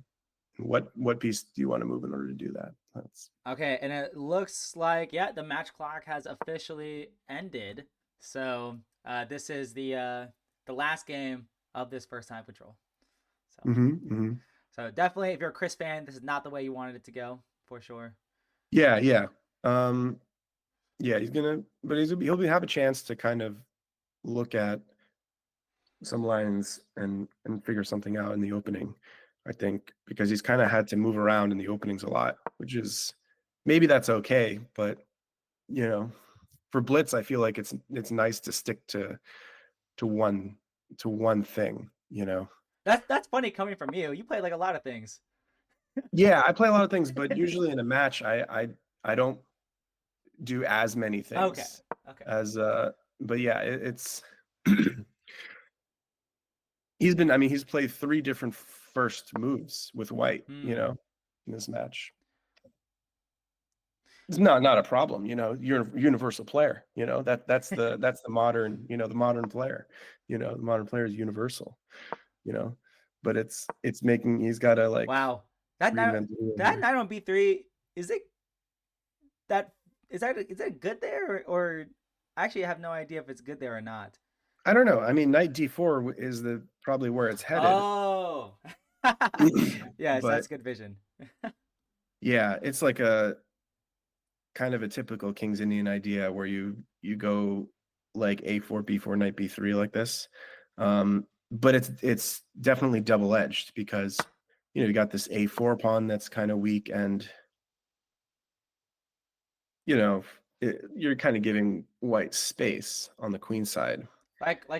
what piece do you want to move in order to do that? That's Okay, and it looks like, yeah, the match clock has officially ended. So this is the last game of this first time patrol. So mm-hmm. so definitely, if you're a Chris fan, this is not the way you wanted it to go, for sure. Yeah. Um, yeah, he'll have a chance to kind of look at some lines and figure something out in the opening, I think, because he's kind of had to move around in the openings a lot, which is maybe that's okay, but for blitz, I feel like it's nice to stick to one one thing, That's funny coming from you. You play like a lot of things. Yeah, I play a lot of things, but usually in a match, I don't do as many Okay. things Okay. as but yeah, it's he's played 3 different first moves with white, Hmm. in this match. It's not a problem, you're a universal player, that's the modern, the modern player. The modern player is universal, you know. But it's making he's gotta like Wow. That knight reinvent the wheel that here. knight on B3, is it that is that good there, or actually I have no idea if it's good there or not. I don't know. I mean, knight d4 is the probably where it's headed. Oh. Yes, But that's good vision. yeah, it's like a kind of a typical King's Indian idea where you go like a4 b4 knight b3 like this. But it's definitely double-edged because you got this a4 pawn that's kind of weak, and you're kind of giving white space on the queen side.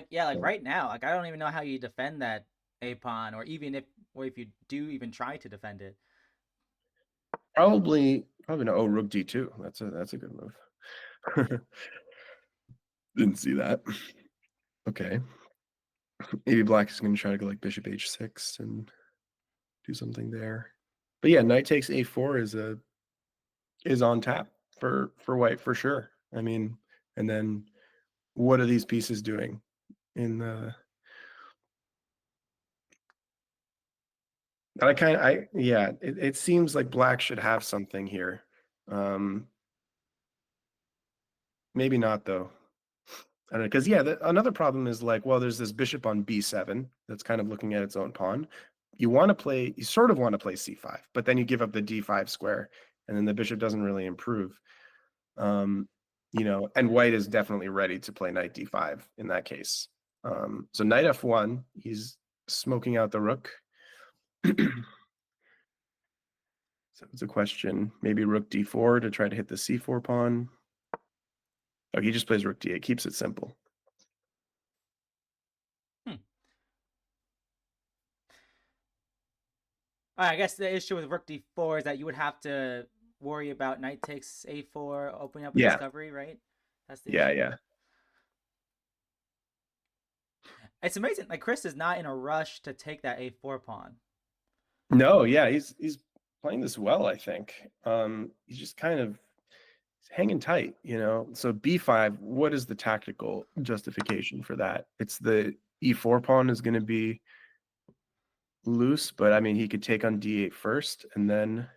Yeah, like So right now, like I don't even know how you defend that a pawn, or if you do even try to defend it. probably no. Oh, rook d2. That's a good move. Didn't see that. Okay. Maybe black is going to try to go like bishop h6 and do something there. But yeah, knight takes a4 is on tap for white for sure. I mean, and then what are these pieces doing in the yeah, it seems like black should have something here. Maybe not though. I don't know, because yeah, another problem is like, well, there's this bishop on b7 that's kind of looking at its own pawn. You sort of want to play c5, but then you give up the d5 square, and then the bishop doesn't really improve. And white is definitely ready to play knight d5 in that case. So knight f1, he's smoking out the rook. So it's a question, maybe rook d4 to try to hit the c4 pawn. Oh, he just plays rook d8, keeps it simple. Hmm. I guess the issue with rook d4 is that you would have to worry about knight takes a4 opening up a Yeah, discovery, right? That's the issue. yeah. It's amazing. Like Chris is not in a rush to take that a4 pawn. No, yeah, he's playing this well, I think. He's just kind of hanging tight, So b5, what is the tactical justification for that? It's the e4 pawn is going to be loose, but I mean, he could take on d8 first and then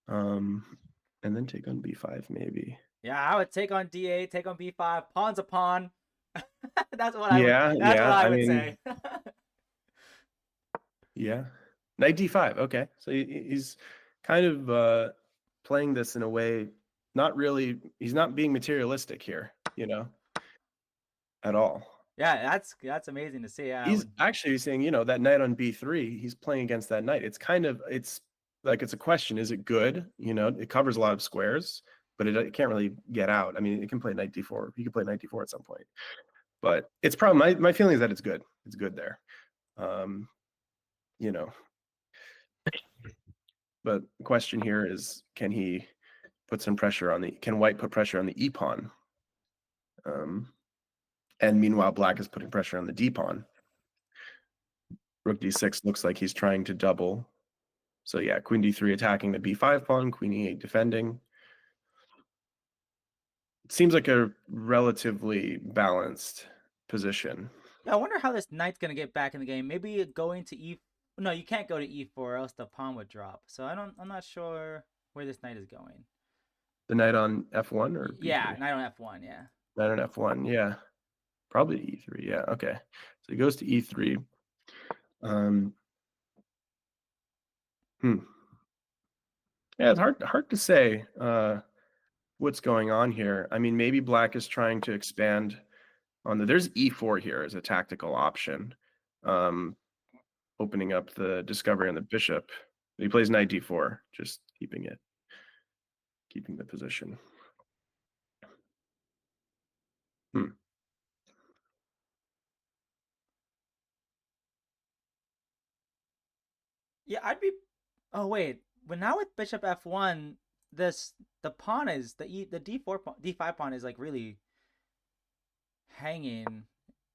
take on b5 maybe. Yeah, I would take on d8, take on b5, pawn's a pawn. That's what I would. Yeah, That's what I I would mean, say. yeah. Knight d5. Okay. So he's kind of playing this in a way, he's not being materialistic here, at all. Yeah, that's amazing to see. I He's would. actually saying, that knight on b3, he's playing against that knight. It's like it's a question, is it good? It covers a lot of squares, but it can't really get out. I mean, it can play knight d4. He could play knight d4 at some point, but it's probably my feeling is that it's good. It's good there. You know, but the question here is, can he put some pressure on can white put pressure on the e pawn? And meanwhile, black is putting pressure on the d pawn. Rook d6 looks like he's trying to double. So yeah, queen d3 attacking the b5 pawn, queen e8 defending. It seems like a relatively balanced position. Yeah, I wonder how this knight's gonna get back in the game. Maybe going to e. No, you can't go to e4, or else the pawn would drop. So I'm not sure where this knight is going. The knight on f1 or Yeah, b3? knight on f1. Yeah. Knight on f1. Yeah, probably e3. Yeah. Okay. So he goes to e3. Yeah, it's hard to say what's going on here. I mean, maybe black is trying to expand on there's e4 here as a tactical option, opening up the discovery on the bishop. He plays knight d4, just keeping the position. Yeah, I'd be. Oh wait, but now with bishop f1, the pawn is the d4 d5 pawn is like really hanging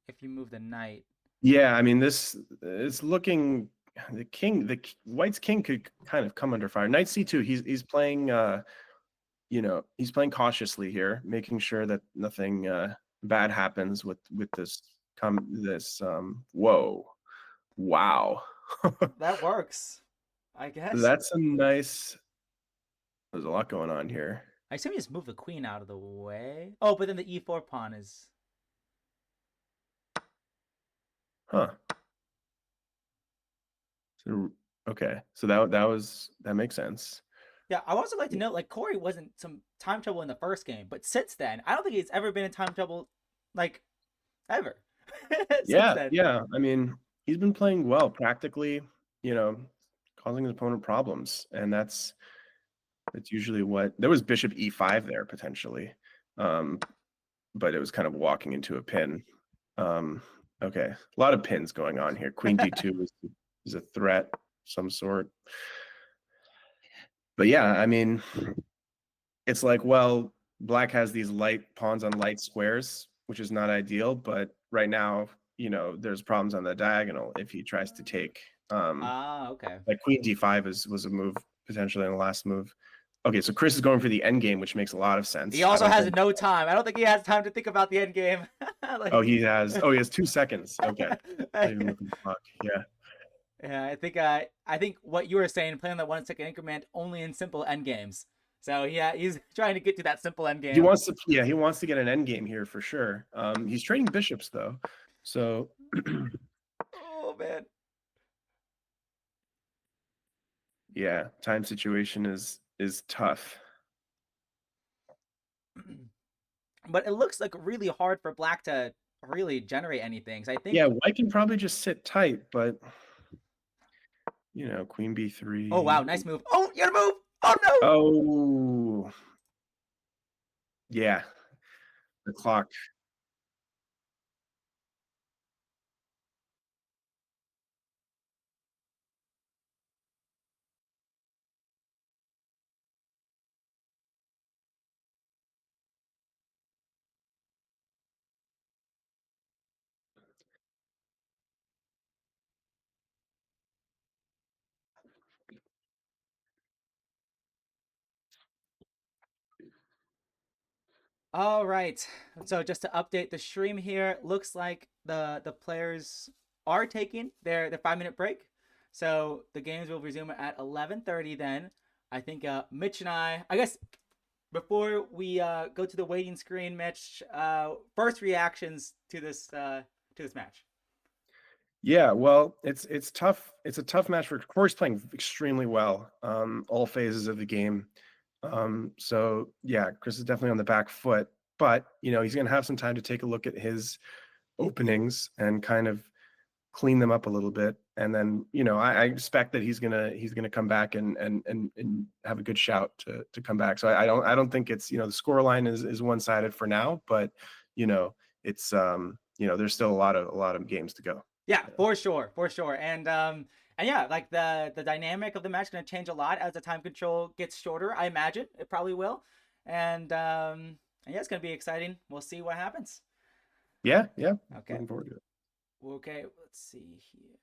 if you move the knight. Yeah, I mean, this is looking the white's king could kind of come under fire. Knight c2, he's playing he's playing cautiously here, making sure that nothing bad happens with this whoa. Wow. That works, I guess. That's a nice. There's a lot going on here. I assume you just move the queen out of the way. Oh, but then the e4 pawn is. Huh. So okay. So that makes sense. Yeah, I would also like to note, like, Cory wasn't some time trouble in the first game, but since then, I don't think he's ever been in time trouble, like, ever. Since Yeah, then. yeah. I mean, he's been playing well, practically, causing his opponent problems, and that's usually what there was bishop e5 there potentially, but it was kind of walking into a pin. Okay, a lot of pins going on here. Queen d2 is a threat of some sort. But yeah, I mean, it's like, well, black has these light pawns on light squares, which is not ideal, but right now, there's problems on the diagonal if he tries to take. Okay. Like queen d5 was a move potentially in the last move. Okay, so Chris is going for the end game, which makes a lot of sense. He also has no time. I don't think he has time to think about the end game. Like, he has 2 seconds. Okay. Yeah. Yeah, I think what you were saying, playing that 1 second increment only in simple end games. So yeah, he's trying to get to that simple end game. He wants to get an end game here for sure. He's trading bishops though. So oh man. Yeah, time situation is tough. But it looks like really hard for black to really generate anything. So I think white can probably just sit tight, but queen b3. Oh wow, nice move. Oh, you gotta move. Oh no. Oh. Yeah. The clock. All right. So just to update the stream here, looks like the players are taking their 5 minute break. So the games will resume at 11:30. Then I think Mitch and I guess before we go to the waiting screen, Mitch, first reactions to this match. Yeah, well, it's tough. It's a tough match for Cory's playing extremely well, all phases of the game. So yeah, Chris is definitely on the back foot, but he's gonna have some time to take a look at his openings and kind of clean them up a little bit, and then I expect that he's gonna come back and have a good shout to come back. So I don't think it's the score line is one sided for now, but it's there's still a lot of games to go. Yeah, Yeah. for sure. And yeah, like the dynamic of the match is gonna change a lot as the time control gets shorter. I imagine it probably will, and yeah, it's gonna be exciting. We'll see what happens. Yeah, yeah. Okay, Looking forward to it. okay. Let's see here.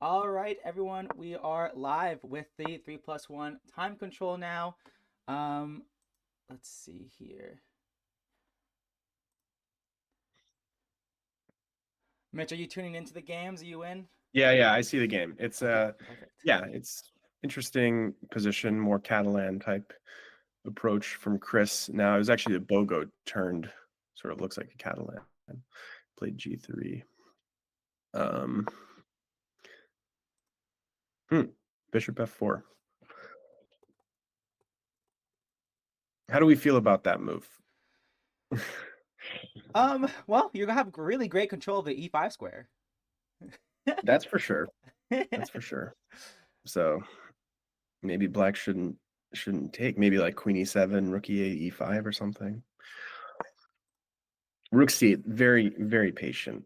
All right, everyone, we are live with the 3+1 time control now. Um, let's see here. Mitch, are you tuning into the games? Are you in? Yeah, I see the game. It's Okay, perfect. yeah, it's interesting position, more Catalan type approach from Chris. Now it was actually the Bogo turned, sort of looks like a Catalan. Played G3. Um, Bishop F4. How do we feel about that move? Well, you're gonna have really great control of the E5 square. That's for sure. That's for sure. So maybe black shouldn't take. Maybe like Queen E7, Rook E8, E5 or something. Rook C8, very, very patient.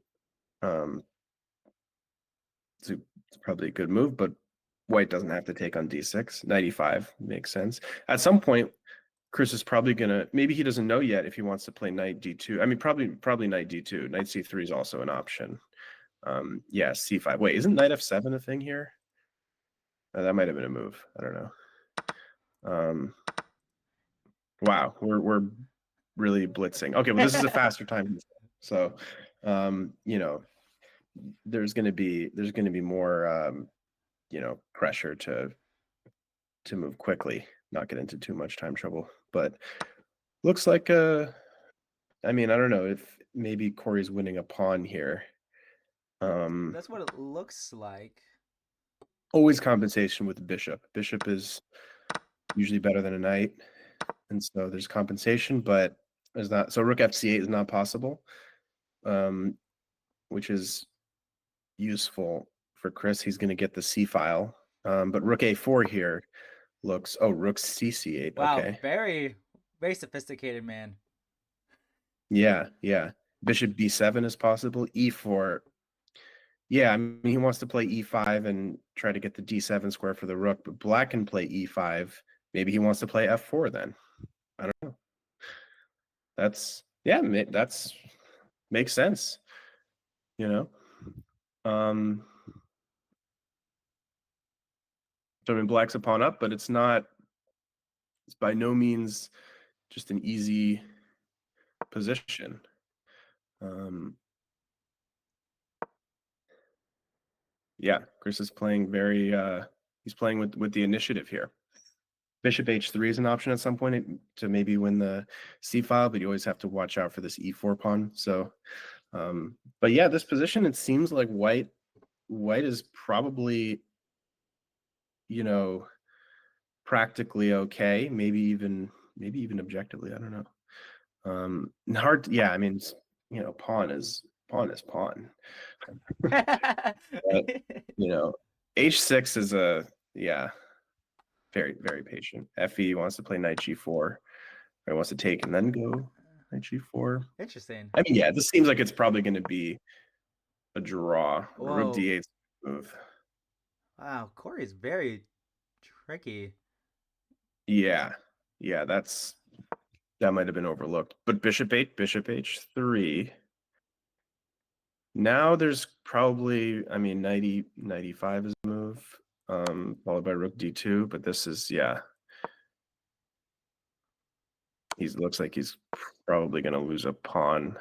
Um, it's probably a good move, but white doesn't have to take on D6. 95 makes sense. At some point, Chris is probably gonna, maybe he doesn't know yet if he wants to play knight D2. I mean, probably knight D2. Knight C3 is also an option. Yeah, C5. Wait, isn't knight F7 a thing here? That might have been a move. I don't know. Wow, we're really blitzing. Okay, well, this is a faster time. So, you know, there's gonna be more pressure to move quickly, not get into too much time trouble. But looks like I mean, I don't know if maybe Cory's winning a pawn here. That's what it looks like. Always compensation with the bishop. Bishop is usually better than a knight, and so there's compensation, but there's not. So Rook FC8 is not possible, which is useful for Chris. He's going to get the C file, but Rook A4 here looks. Oh, Rook CC8. Wow, Okay. very, very sophisticated man. Yeah. Bishop B7 is possible. E4. Yeah, I mean, he wants to play E5 and try to get the D7 square for the rook, but black can play E5. Maybe he wants to play F4 then. I don't know. That's makes sense, you know. So I mean, black's a pawn up, but it's by no means just an easy position. Yeah, Chris is playing very he's playing with the initiative here. Bishop H3 is an option at some point to maybe win the C file, but you always have to watch out for this E4 pawn. So but yeah, this position, it seems like white is probably, practically okay, maybe even objectively, I don't know. Hard, yeah, I mean, pawn is pawn. But, H6 is yeah, very, very patient. FE wants to play knight G4, or he wants to take and then go knight G4. Interesting. I mean, yeah, this seems like it's probably going to be a draw. Rook Whoa. D8 move. Wow, Corey's very tricky. Yeah, that might have been overlooked. But Bishop 8, Bishop H3. Now there's probably, I mean, 95 is a move, followed by Rook D2. But this is, yeah, looks like he's probably going to lose a pawn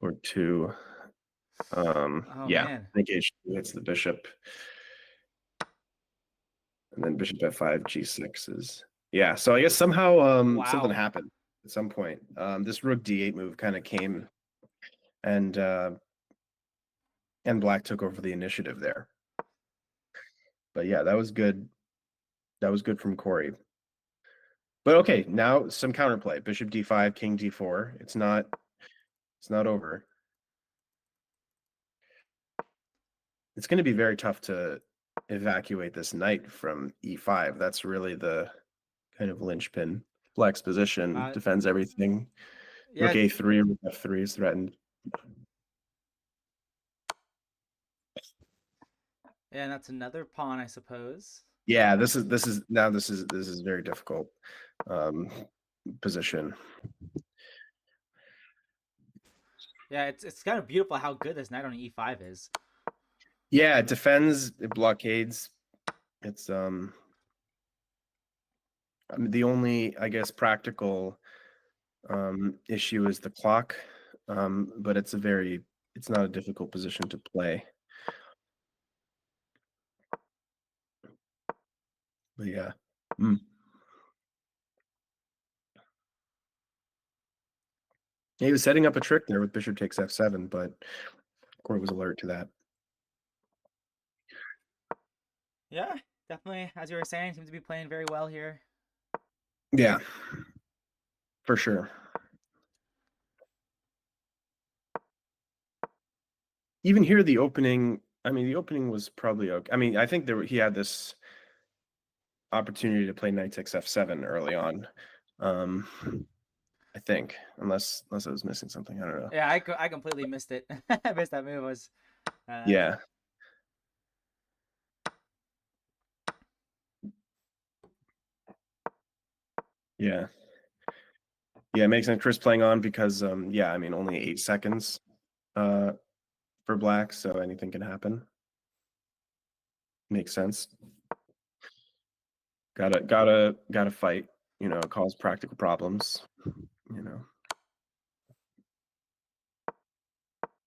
or two. Oh Yeah, man. I think H2 hits the bishop, and then Bishop F5, G6 is, yeah. So I guess somehow something Wow. happened at some point. This Rook D8 move kind of came, and black took over the initiative there. But yeah, that was good. That was good from Cory. But okay, now some counterplay. Bishop D5, King D4. It's not over. It's going to be very tough to evacuate this knight from E5. That's really the kind of linchpin. Black's position defends everything. Rook Yeah, A3, Rook F3 is threatened. and that's another pawn, I suppose. Yeah, this is very difficult position. Yeah, it's kind of beautiful how good this knight on E5 is. Yeah, it defends, it blockades. It's I mean, the only, I guess, practical issue is the clock. But it's not a difficult position to play. But yeah. Mm. He was setting up a trick there with bishop takes f7, but Cory was alert to that. Yeah, definitely. As you were saying, seems to be playing very well here. Yeah, for sure. Even here, the opening, I mean, the opening was probably okay. I mean, I think he had this opportunity to play knight takes f7 early on. I think, unless I was missing something. I don't know. Yeah, I completely missed it. I missed that move. Was Yeah. Yeah. Yeah, it makes sense. Chris playing on because yeah, I mean only 8 seconds for black, so anything can happen. Makes sense. Gotta fight, cause practical problems, you know.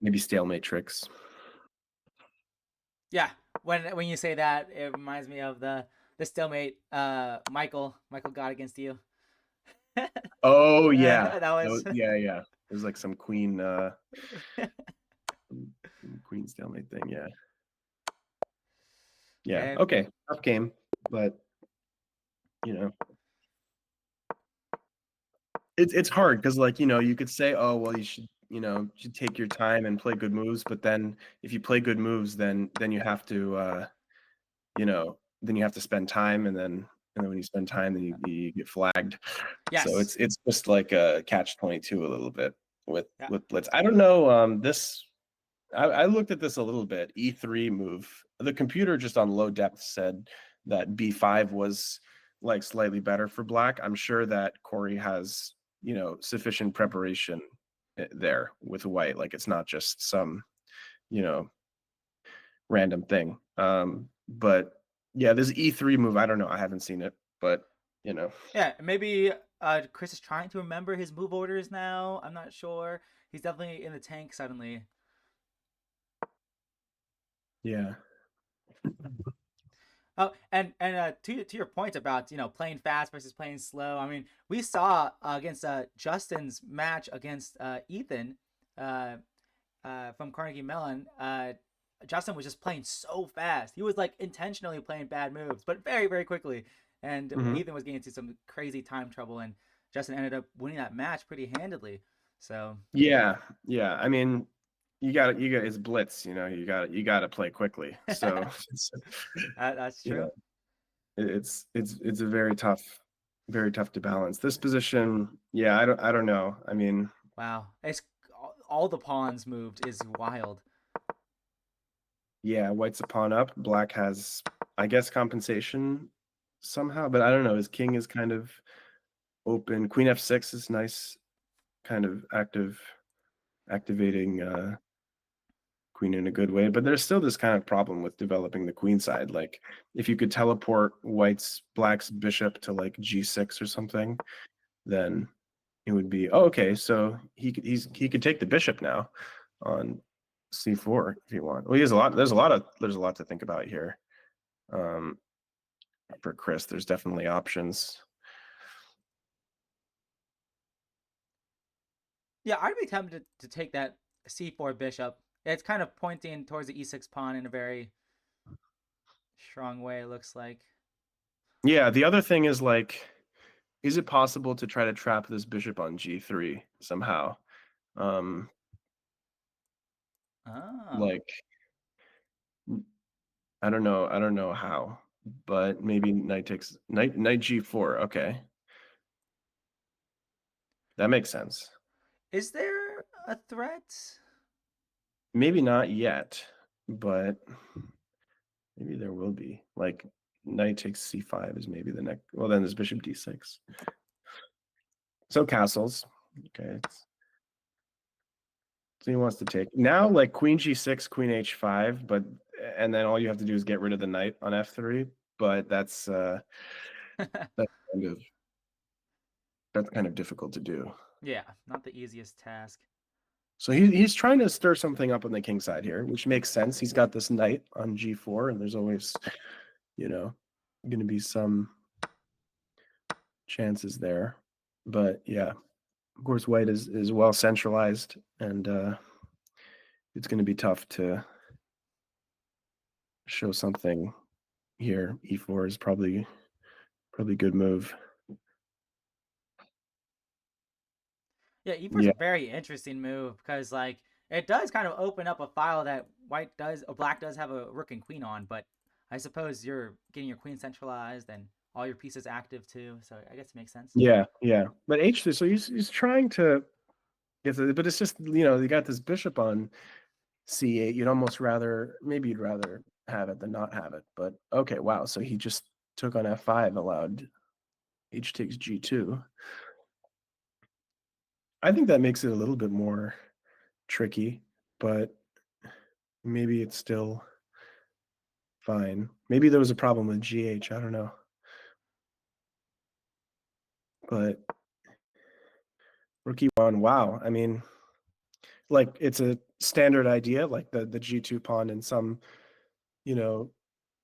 Maybe stalemate tricks. yeah, when you say that, it reminds me of the stalemate Michael got against you. Oh yeah. That was Yeah. There's like some queen stalemate thing, yeah. Yeah. and Okay. Tough game, but you know, it's hard because like you could say, oh well, you should take your time and play good moves, but then if you play good moves, then you have to then you have to spend time, and then when you spend time, then you get flagged. So yes, it's just like a catch-22 a little bit with yeah, blitz. I don't know. I looked at this a little bit. E3 move. The computer just on low depth said that B5 was like slightly better for black. I'm sure that Cory has, sufficient preparation there with white. Like it's not just some, you know, random thing. But yeah, this E3 move, I don't know. I haven't seen it, but yeah. Maybe Chris is trying to remember his move orders now. I'm not sure. He's definitely in the tank suddenly. yeah. Oh, and to your point about playing fast versus playing slow. I mean, we saw against Justin's match against Ethan uh, from Carnegie Mellon. Justin was just playing so fast. He was like intentionally playing bad moves, but very very quickly. And Mhm. Ethan was getting into some crazy time trouble, and Justin ended up winning that match pretty handedly. So Yeah, yeah. I mean, you got it's blitz, you got to play quickly. So, that's you know, true. it's a very tough to balance. This position, yeah, I don't know. I mean, Wow, it's all the pawns moved is wild. yeah, white's a pawn up, black has, I guess, compensation somehow, but I don't know. His king is kind of open. Queen f6 is nice, kind of activating queen in a good way, but there's still this kind of problem with developing the queen side. Like if you could teleport black's bishop to like g6 or something, then it would be, oh, okay, so he could take the bishop now on c4 if you want. Well, he has a lot. There's a lot to think about here. For Chris, there's definitely options. Yeah, I'd be tempted to take that c4 bishop. It's kind of pointing towards the e6 pawn in a very strong way, it looks like. Yeah, the other thing is like, is it possible to try to trap this bishop on g3 somehow? Oh. Like I don't know how, but maybe knight g4. Okay, that makes sense. Is there a threat? Maybe not yet, but maybe there will be. Like knight takes c5 is maybe the next. Well, then there's bishop d6. So castles. Okay, so he wants to take now like queen g6, queen h5, but and then all you have to do is get rid of the knight on f3. But that's that's kind of difficult to do. Yeah, not the easiest task. So he's trying to stir something up on the king side here, which makes sense. He's got this knight on g4, and there's always, going to be some chances there. But yeah, of course, white is well centralized, and it's going to be tough to show something here. E4 is probably a good move. Yeah, E4 is Yeah, a very interesting move because like it does kind of open up a file that black does have a rook and queen on, but I suppose you're getting your queen centralized and all your pieces active too, so I guess it makes sense. yeah. But h3, so he's trying to get it, but it's just you got this bishop on c8. You'd rather have it than not have it. But okay, wow. So he just took on f5, allowed h takes g2. I think that makes it a little bit more tricky, but maybe it's still fine. Maybe there was a problem with GH. I don't know. But rook e1, wow. I mean, like it's a standard idea, like the g2 pawn in some,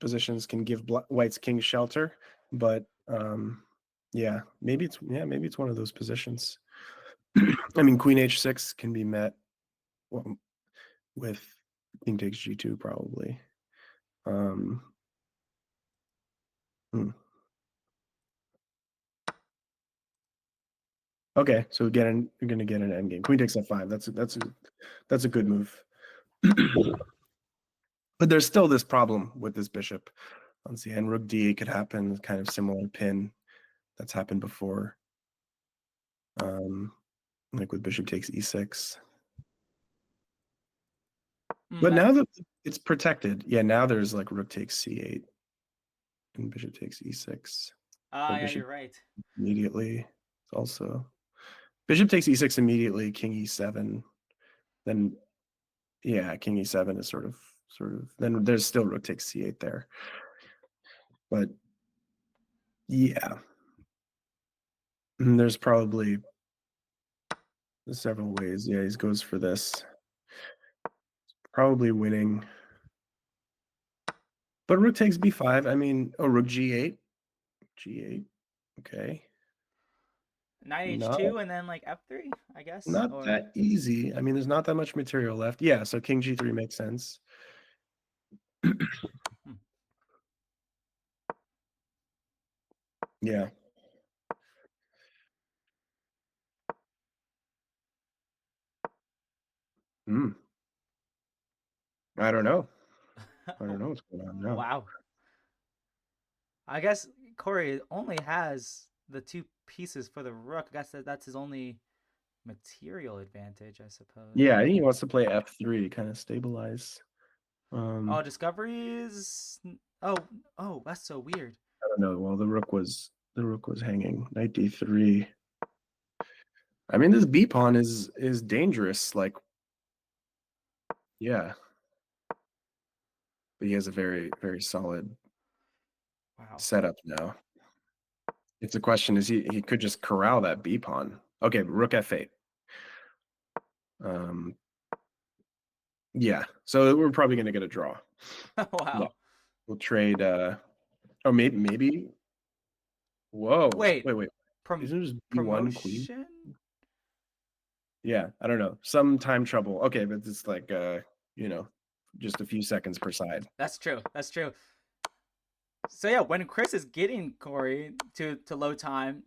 positions can give white's king shelter. But yeah, maybe it's one of those positions. I mean, queen h6 can be met with king takes g2 probably. Hmm. Okay, so you're gonna get an endgame. Queen takes f5. That's a good move. But there's still this problem with this bishop on c8. Rook d8 could happen, kind of similar pin that's happened before. Like with bishop takes e6. But now that it's protected, yeah, now there's like rook takes c8 and bishop takes e6. Or Yeah, bishop you're right. immediately also. Bishop takes e6 immediately, king e7. Then yeah, king e7 is sort of then there's still rook takes c8 there. But yeah. There's probably several ways. Yeah, he goes for this. Probably winning. But rook takes b5. I mean, rook g8. G8. Okay. Knight Not h2 and then like f3, I guess, not or that easy. I mean, there's not that much material left. Yeah, so king g3 makes sense. hmm. Yeah. Hmm. I don't know. I don't know what's going on now. Wow. I guess Cory only has the two pieces for the rook. I guess that's his only material advantage, I suppose. Yeah, I think he wants to play f3, kind of stabilize. Oh, discoveries. Oh, oh, that's so weird. I don't know. Well, the rook was hanging. Knight d3. I mean, this b pawn is dangerous. Like, yeah, but he has a very, very solid Wow. setup now. If the question is, he could just corral that b pawn. Okay, rook f8. Yeah, so we're probably going to get a draw. Yeah, Wow. we'll trade. Oh, maybe. Whoa, Wait, wait. Isn't it just b1 queen? promotion? Yeah, I don't know. Some time trouble. Okay, but it's like just a few seconds per side. That's true. That's true. So yeah, when Chris is getting Cory to low time,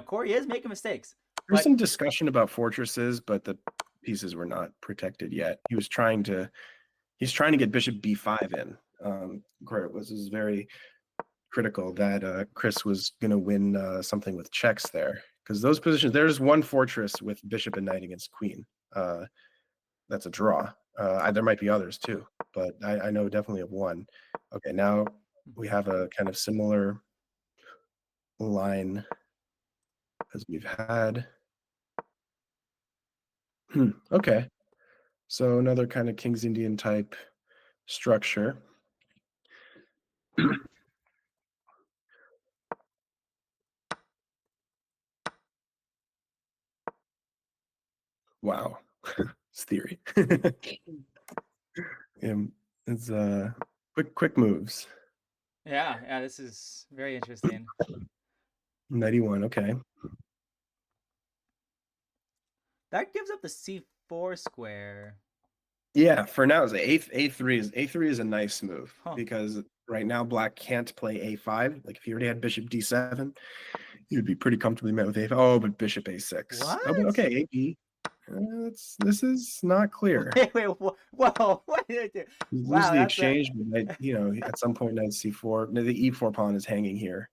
Cory is making mistakes. There's But some discussion about fortresses, but the pieces were not protected yet. He's trying to get bishop b5 in. This is very critical that Chris was going to win something with checks there, because those positions, there's one fortress with bishop and knight against queen. That's a draw. There might be others too, but I know definitely of one. Okay, now we have a kind of similar line as we've had. Okay, so another kind of King's Indian type structure. Wow. It's theory. Um, it's quick moves. Yeah, yeah, this is very interesting. 91, okay. That gives up the c4 square. Yeah, for now, A3 is a nice move Huh. because right now black can't play A5. Like if you already had bishop D7, you'd be pretty comfortably met with A5. Oh, but bishop A6. Oh, but What? okay, AB. This is not clear. Wait, whoa, what did I do? You lose Wow, the that's a. exchange, but at some point knight C4. No, the E4 pawn is hanging here.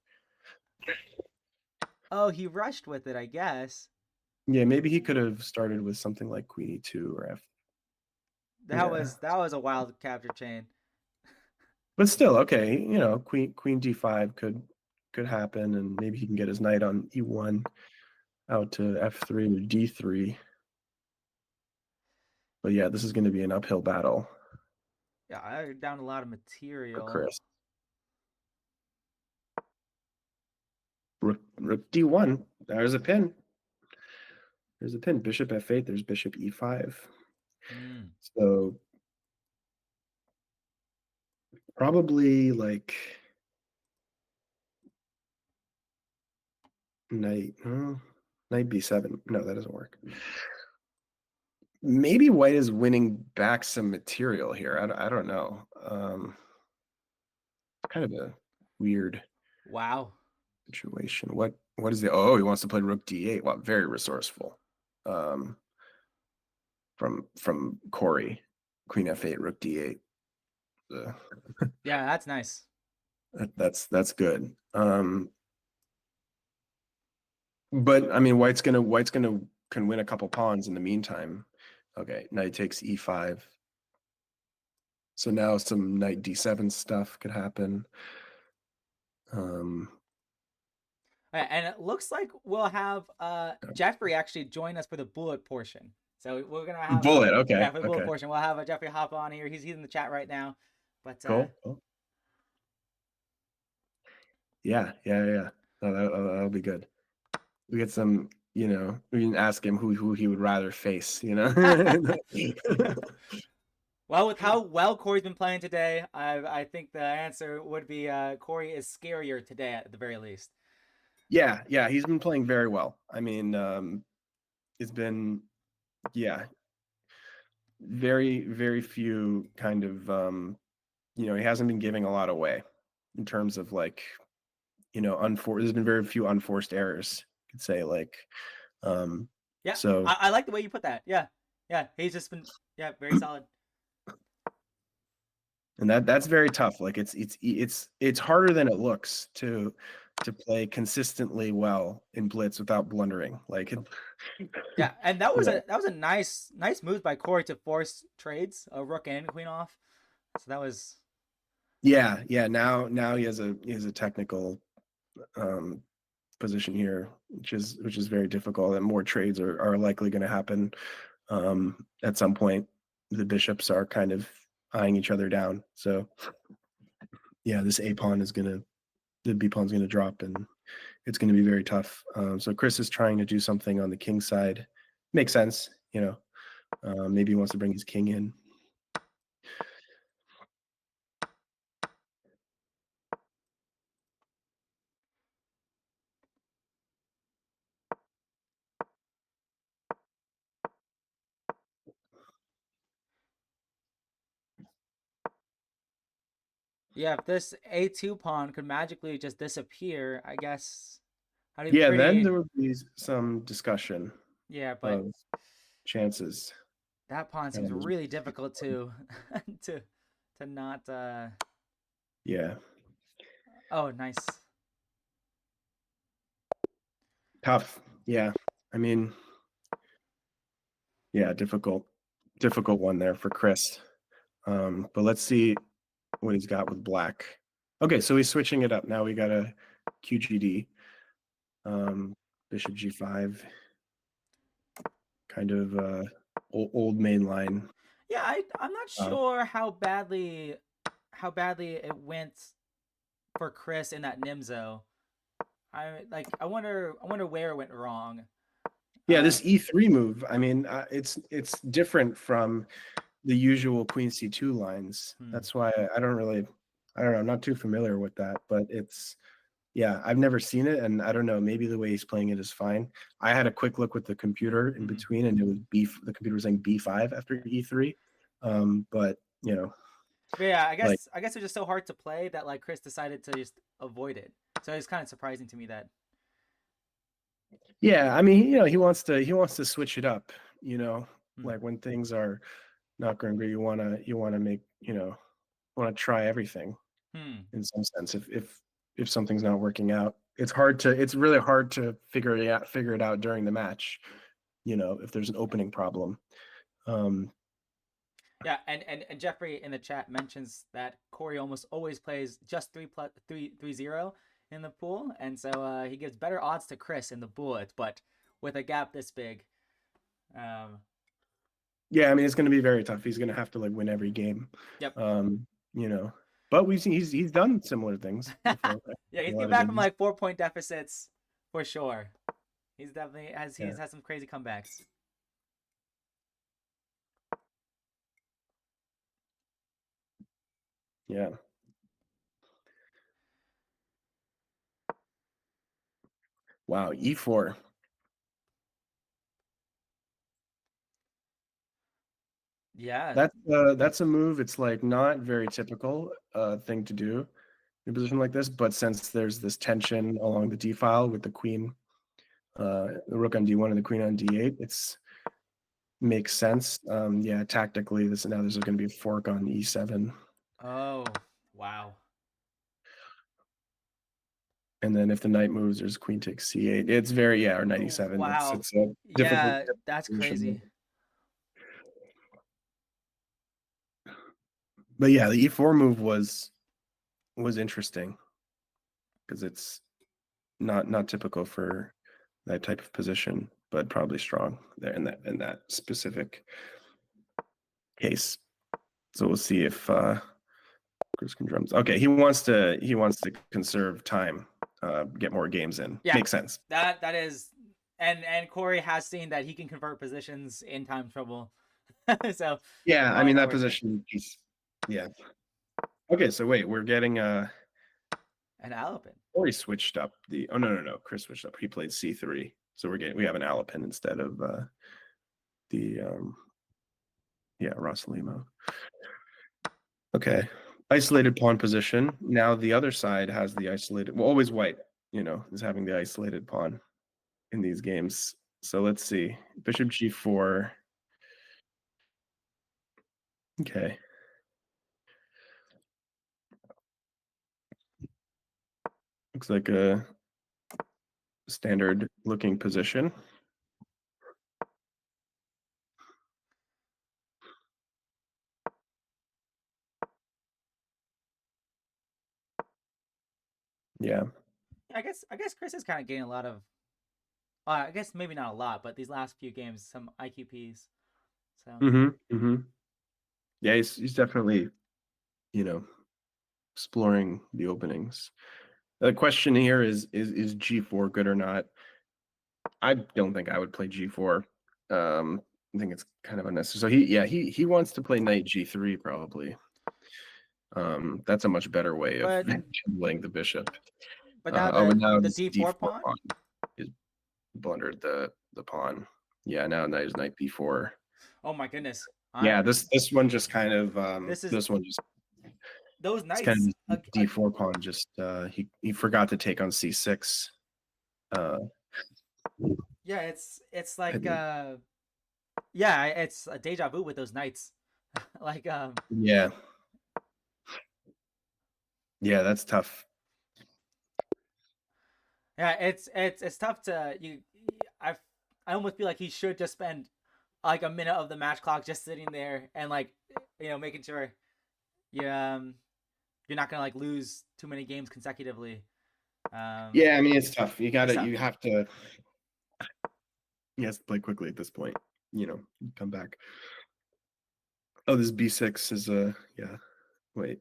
Oh, he rushed with it, I guess. Yeah, maybe he could have started with something like Queen E2 or F. Yeah, That was a wild capture chain. but still, okay. Queen D5 could happen, and maybe he can get his knight on E1 out to F3 or D3. But yeah, this is going to be an uphill battle Yeah, I down a lot of for material. Chris. Rook D1. There's a pin. There's a pin. Bishop F8. There's Bishop E5. Hmm. So probably like knight. Knight B7. No, that doesn't work. Maybe white is winning back some material here. I don't know. Kind of a weird Wow. situation. What is the oh, he wants to play rook D8. Wow, very resourceful. Um from Cory. Queen F8, rook D8. Uh, Yeah, that's nice. that's good. But I mean white's gonna can win a couple pawns in the meantime. Okay, knight takes E5. So now some knight D7 stuff could happen. Um And it looks like we'll have Jeffrey actually join us for the bullet portion. So we're gonna have Bullet, yeah, okay, for the bullet okay. portion, we'll have Jeffrey hop on here. He's in the chat right now. But Cool. Yeah. No, that'll be good. We get some, we can ask him who he would rather face, well, with how well Cory's been playing today, I think the answer would be Cory is scarier today at the very least. Yeah, he's been playing very well. I mean, it's been, yeah, very, very few kind of, he hasn't been giving a lot away in terms of like, there's been very few unforced errors, you could say, like, Yeah, so I like the way you put that. Yeah, yeah, he's just been very solid. and that's very tough. Like it's harder than it looks to play consistently well in blitz without blundering. Like Yeah, and yeah. that was a nice move by Cory to force trades, a rook and queen off. So that was Yeah. Now he has a technical position here, which is very difficult, and more trades are likely going to happen at some point. The bishops are kind of eyeing each other down. So yeah, this A pawn the B pawn's gonna drop, and it's gonna be very tough. So Chris is trying to do something on the king side. Makes sense, maybe he wants to bring his king in. yeah. If this A2 pawn could magically just disappear, I guess I'd be Yeah, then pretty. there would be some discussion Yeah, but of chances. that pawn seems Um, really difficult to to to not. yeah, Oh, nice. tough. Yeah, I mean, yeah, difficult one there for Chris. But let's see what he's got with black. Okay, so he's switching it up. Now we got a QGD. Bishop G5, kind of old main line. Yeah, I'm not Uh, sure how badly it went for Chris in that Nimzo. I wonder where it went wrong. Yeah, Uh, this E3 move. I mean, it's different from the usual Queen C2 lines. hmm. That's why I don't really, I don't know, I'm not too familiar with that, but it's, yeah, I've never seen it, and I don't know, maybe the way he's playing it is fine. I had a quick look with the computer in Hmm. between, and it was the computer was saying B5 after E3. But you know, But yeah, like, I guess it was just so hard to play that like Chris decided to just avoid it. So it's kind of surprising to me that. yeah, I mean, he wants to switch it up, you know, Hmm. like when things are not going great, you wanna make, want to try everything Hmm. in some sense. If something's not working out, it's really hard to figure it out during the match, if there's an opening problem. Um, Yeah, and Jeffrey in the chat mentions that Cory almost always plays just 3+3 3 0 in the pool, and so he gives better odds to Chris in the bullet, but with a gap this big. Um, yeah, I mean it's going to be very tough. He's going to have to like win every game. yep. Um, you know, but we've seen he's done similar things before. Yeah, A he's lot getting of back from games. like 4 point deficits for sure. He's definitely has Yeah, he's had some crazy comebacks. yeah. Wow, E4. Yeah. That's a move. It's like not very typical thing to do in a position like this, but since there's this tension along the D file with the queen, the rook on D1 and the queen on D8, it's makes sense. Yeah, tactically, there's going to be a fork on E7, Oh, wow. and then if the knight moves, there's queen takes C8. It's very, yeah, or knight Oh, E7. It's wow. it's a difficult Yeah, that's position. crazy. But yeah, the E4 move was interesting because it's not typical for that type of position, but probably strong there in that specific case. So we'll see if Chris can drums. Okay, he wants to conserve time, get more games in. Yeah, Makes sense. that is, and Cory has seen that he can convert positions in time trouble, so Yeah, I why mean not that worth it? position piece. Yeah. Okay, so wait, we're getting An Alapin. Cory switched up the oh no. Chris switched up. He played C3. So we have an Alapin instead of the yeah, Rosalimo. Okay. Isolated pawn position. Now the other side has the isolated, well, always white, is having the isolated pawn in these games. So let's see. Bishop G4. Okay. Looks like a standard looking position. Yeah. I guess Chris is kind of getting a lot of. I guess maybe not a lot, but these last few games, some IQPs. So Mm-hmm. Mm-hmm. Yeah, he's definitely, you know, exploring the openings. The question here is G4 good or not? I don't think I would play G4. I think it's kind of unnecessary. So he wants to play knight G3 probably. That's a much better way of but handling the bishop. now But now the his D4 D4 pawn. pawn is blundered the pawn. Yeah, now knight is knight B4. Oh my goodness. Yeah, I this one just kind of this is this one just those it's kind knights. of D4 pawn just he forgot to take on C6. Uh Yeah, it's like and- yeah, it's a deja vu with those knights. like yeah. Yeah, that's tough. yeah, it's tough to you. I I almost feel like he should just spend like a minute of the match clock just sitting there and like making sure you you're not gonna like lose too many games consecutively. Yeah, I mean it's tough. It's tough. You have to he has to play quickly at this point, come back. Oh, this B6 is yeah. Wait,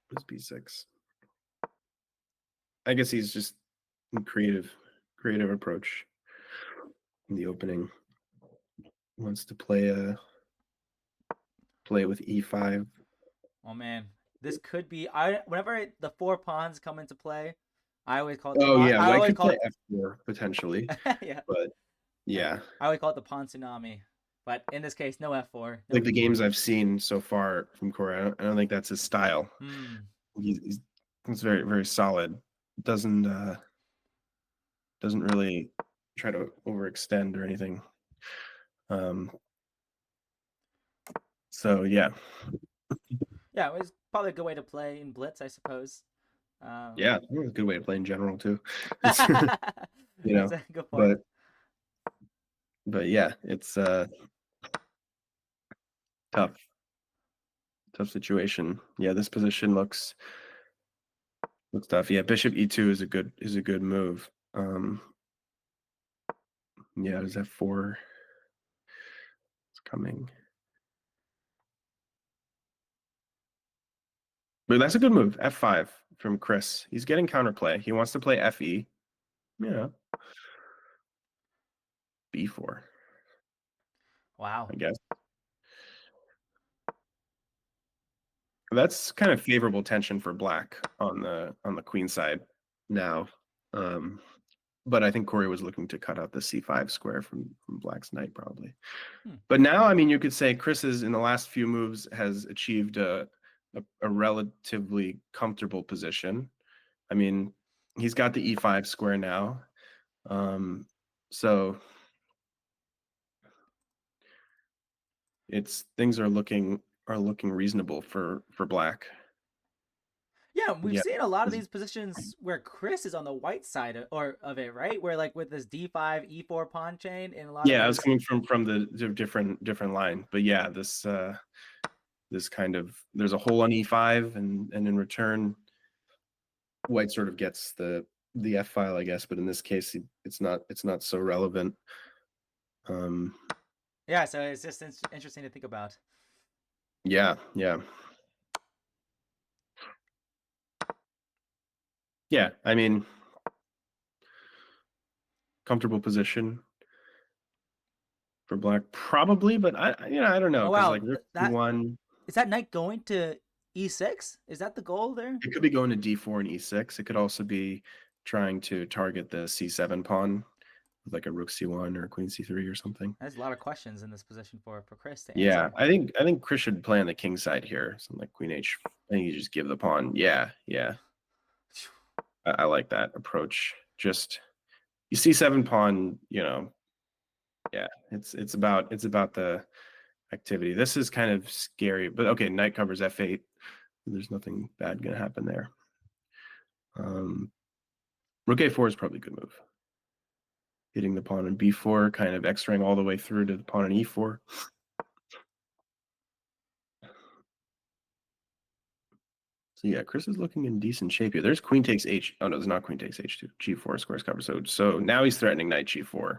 what's B6? I guess he's just creative, creative approach in the opening. Wants to play with e5. Oh man, this could be. Whenever the four pawns come into play, I always call it the Oh pawn. yeah, I White always could call play it. f4 potentially, Yeah, but yeah, I always call it the pawn tsunami. But in this case, no f4. like No. the games I've seen so far from Cory, I don't think that's his style. Hmm. He's very very solid. Doesn't really try to overextend or anything. Um, so yeah, Yeah, it was probably a good way to play in blitz, I suppose. Um, yeah, a good way to play in general too. It's you that's know, a good point. but yeah, it's tough tough situation. Yeah, this position looks tough. Yeah, bishop e2 is a good move. Yeah, is f4 it's coming. But that's a good move. F5 from Chris. He's getting counterplay. He wants to play FE. Yeah. B4, Wow. I guess. That's kind of favorable tension for black on the queen side now. Um, but I think Cory was looking to cut out the c5 square from black's knight probably. Hmm. But now, I mean, you could say Chris is in the last few moves has achieved a relatively comfortable position. I mean, he's got the e5 square now. So it's things are looking reasonable for black. Yeah, we've Yeah. seen a lot of these positions where Chris is on the white side of it, right? Where like with this d5 e4 pawn chain in a lot of Yeah, I was his. coming from the different line. But yeah, this kind of there's a hole on e5 and in return white sort of gets the f file, I guess, but in this case it's not so relevant. Yeah, so it's just interesting to think about. Yeah, yeah. Yeah, I mean, comfortable position for black probably, but I don't know Oh because wow, like rook that e1, is that knight going to e6? Is that the goal there? it could be going to d4 and e6. It could also be trying to target the c7 pawn with like a rook c1 or queen c3 or something. There's a lot of questions in this position for Chris to Yeah, answer. I think Chris should play on the king side here, something like queen h. I think you just give the pawn. Yeah, yeah. I like that approach. Just you c7 pawn, yeah, it's about the activity. This is kind of scary, but okay, knight covers f8. There's nothing bad gonna happen there. Rook a4 is probably a good move. Hitting the pawn on b4, kind of x-raying all the way through to the pawn on e4. So yeah, Chris is looking in decent shape here. There's queen takes h. Oh no, there's not queen takes h2. g4 squares cover. So now he's threatening knight g4.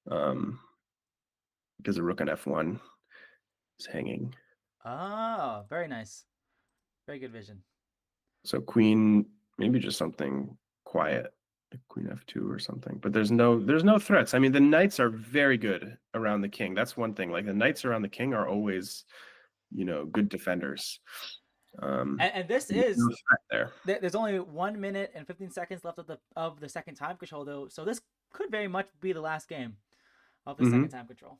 Because the rook on f1 is hanging. Oh, very nice. Very good vision. So queen, maybe just something quiet, like queen f2 or something. But there's no threats. I mean, the knights are very good around the king. That's one thing. Like the knights around the king are always, good defenders. And this No is threat there. there's only 1 minute and 15 seconds left of the second time control though, so this could very much be the last game of the second time control.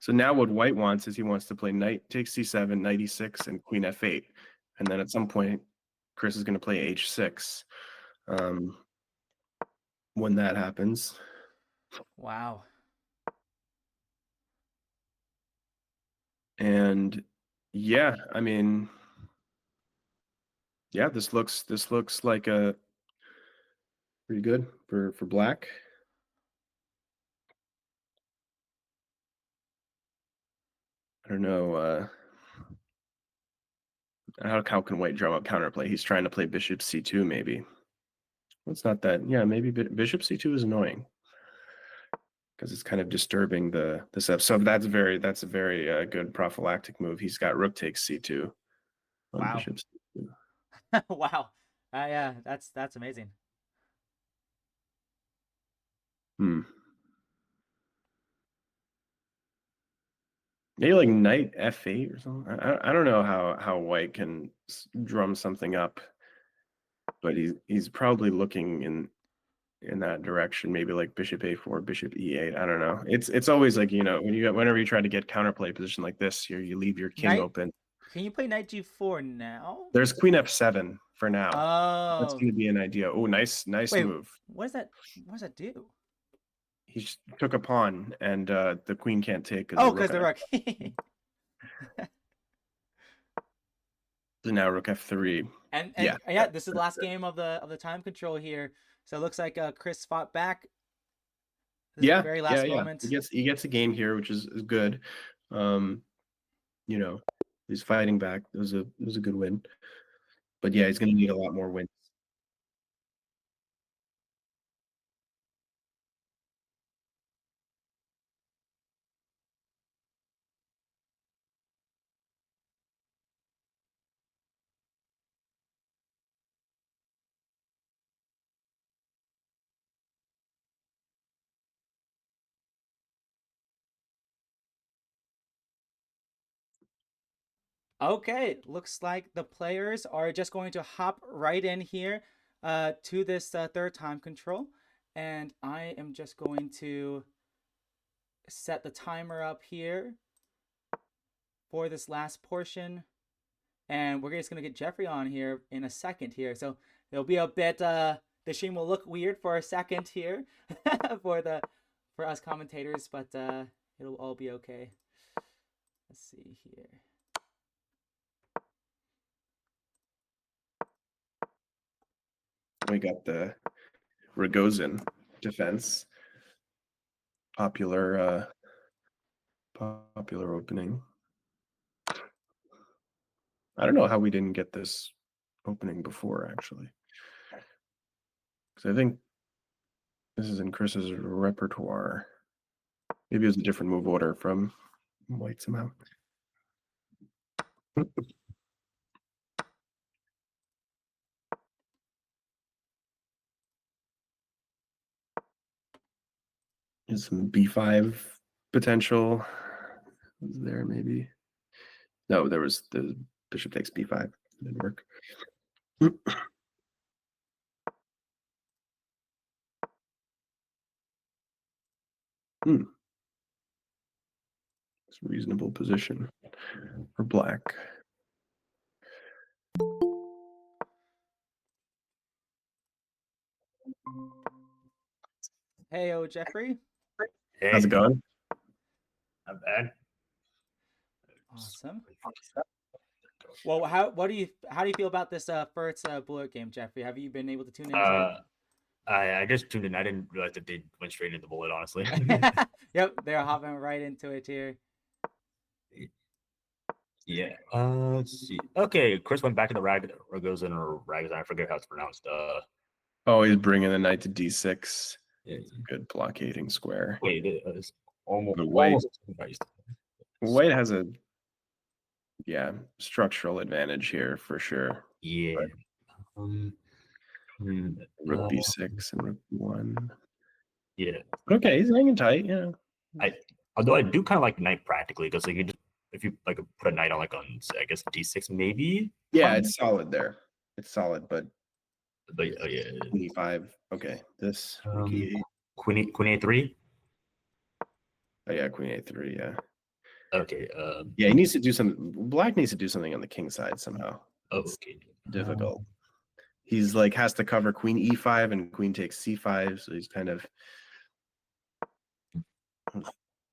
So now what white wants is he wants to play knight takes c7, knight e6, and queen f8. And then at some point, Chris is going to play h6. When that happens. Wow. And yeah, I mean, yeah, this looks like a pretty good for black. I don't know how can white draw up counterplay. He's trying to play bishop c2 maybe. It's not that. Yeah, maybe bishop c2 is annoying because it's kind of disturbing the step. So that's a very good prophylactic move. He's got rook takes c2 on Wow. bishop c2. Wow. Yeah, that's amazing. Hmm. Maybe like knight f8 or something. I don't know how white can drum something up, but he's probably looking in that direction. Maybe like bishop a4, bishop e8. I don't know. It's always like, whenever you try to get counterplay position like this, you leave your king Knight, open. can you play knight g4 now? There's queen f7 for now. That's Oh, going to be an idea. Oh, nice wait, move. what does that? What does that do? He just took a pawn, and the queen can't take because the Oh, rook because on the rook. f7. So now rook f3. And Yeah, yeah, this is the last game of the time control here. So it looks like Chris fought back. This is the yeah, very yeah, last yeah. moment. He gets a game here, which is good. Um, you know, he's fighting back. It was a good win. But yeah, he's going to need a lot more wins. Okay, looks like the players are just going to hop right in here to this third time control. And I am just going to set the timer up here for this last portion. And we're just going to get Jeffrey on here in a second here. So it'll be a bit, the stream will look weird for a second here for us commentators, but it'll all be okay. Let's see here. We got the Rogozin defense. Popular opening. I don't know how we didn't get this opening before, actually. Because I think this is in Chris's repertoire. Maybe it was a different move order from White somehow. Is some b5 potential. Was there maybe? No, there was the bishop takes b5. It didn't work. Hmm. It's a reasonable position for black. Hey, Jeffrey. Hey, How's it going? not bad. Awesome. Well, how do you feel about this first bullet game, Jeffrey? Have you been able to tune into it? I just tuned in. I didn't realize that they went straight into the bullet, honestly. Yep, they're hopping right into it here. Yeah. Let's see. Okay, Chris went back to the Ragozin or Ragozin. I forget how it's pronounced. Oh, he's bringing the knight to d6. Yeah. Good blockading square. Wait, it's almost But White almost. White has a structural advantage here for sure. Yeah. Rook b6 and rook b1. Yeah. Okay, he's hanging tight. Yeah. Although I do kind of like knight practically because like you just if you like put a knight on like on I guess d6 maybe. Yeah, it's solid there. It's solid, but yeah. queen e5. Okay, this Queen a3. Oh yeah, queen a3. Yeah. Okay. Yeah, he needs to do some. Black needs to do something on the king side somehow. It's okay. difficult. He's like has to cover queen e5 and queen takes c5, so he's kind of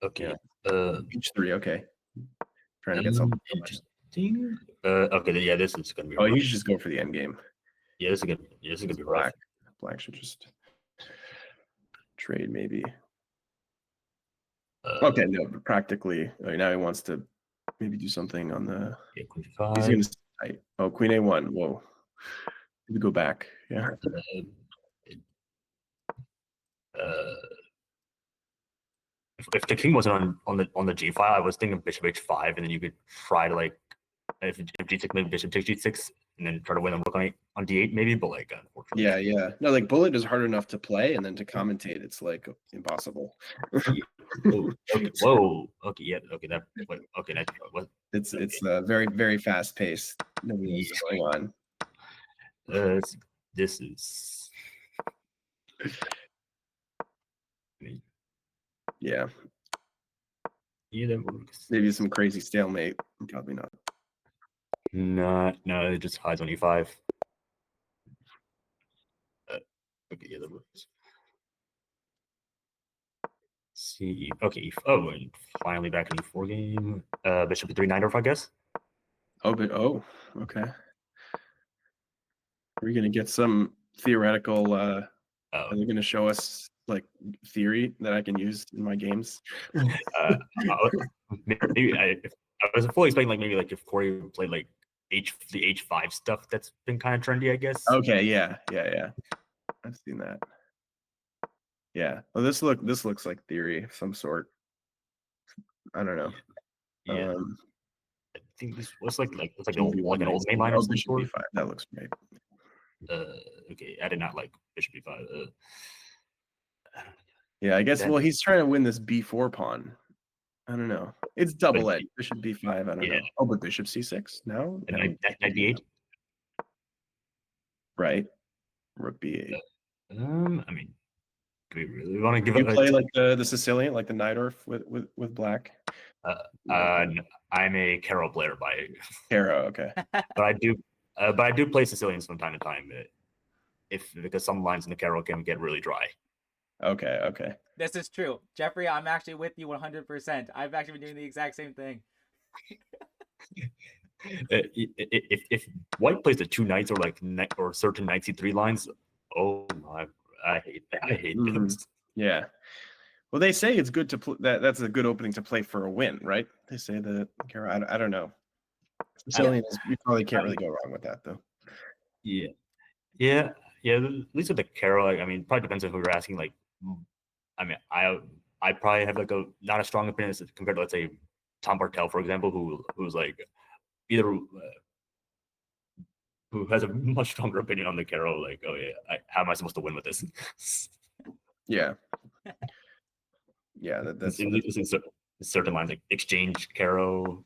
Okay. h3. Okay, trying to get something interesting. Okay. Yeah, this is gonna be. Oh, he should just go for the end game. Yeah, this is gonna. This is gonna be rough. Black should just trade maybe. Okay. No, but practically now he wants to maybe do something on the. Yeah, queen 5. He's gonna tight. Oh, queen a1. Whoa. Maybe go back. Yeah. If the king wasn't on the g file, I was thinking bishop h5, and then you could try to like if g6 maybe bishop takes g6 and then try to win a rook on d8 maybe, but like unfortunately. Yeah. No, like bullet is hard enough to play, and then to commentate, it's like impossible. Oh, okay. Whoa. Okay. Yeah. Okay. Okay. That's what. It's very, very fast paced. Nobody knows what's going on. This is. Yeah. Yeah, that works. Maybe some crazy stalemate. Probably not. No, it just hides on e5. Okay, yeah, that works. See, okay, oh, and finally back in the e4 game. Bishop e3 9 I guess. Okay. We're gonna get some theoretical. Are they gonna show us like theory that I can use in my games? Maybe I was fully expecting like maybe like if Cory played like the H5 stuff that's been kind of trendy, I guess. Okay, yeah. I've seen that. Yeah. Well, this looks like theory of some sort. I don't know. Yeah. I think this was like an old main line or of some bishop sort. b5. That looks great. Okay, I did not like bishop b5. Yeah, I guess. Well, he's trying to win this b4 pawn. I don't know. It's double edged. Bishop b5. I don't know. Oh, but bishop c6. No. Knight b8. Right. Rook b8. I mean, do we really want to give you play like the Sicilian, like the Najdorf with black? I'm a Caro player by Caro. Okay. but I do play Sicilians from time to time. Because some lines in the Caro can get really dry. Okay. This is true, Jeffrey. I'm actually with you 100%. I've actually been doing the exact same thing. If White plays the two knights or certain knight c3 lines, oh my, I hate those. Yeah. Well, they say it's good to that's a good opening to play for a win, right? They say that. I don't know. Sicilians, you probably can't really go wrong with that, though. Yeah. At least with the Caro, I mean, probably depends on who you're asking. Like, I mean, I probably have like not a strong opinion compared to, let's say, Tom Bartel, for example, who's like either who has a much stronger opinion on the Caro. Like, oh yeah, how am I supposed to win with this? Yeah. That's certain lines like exchange Caro,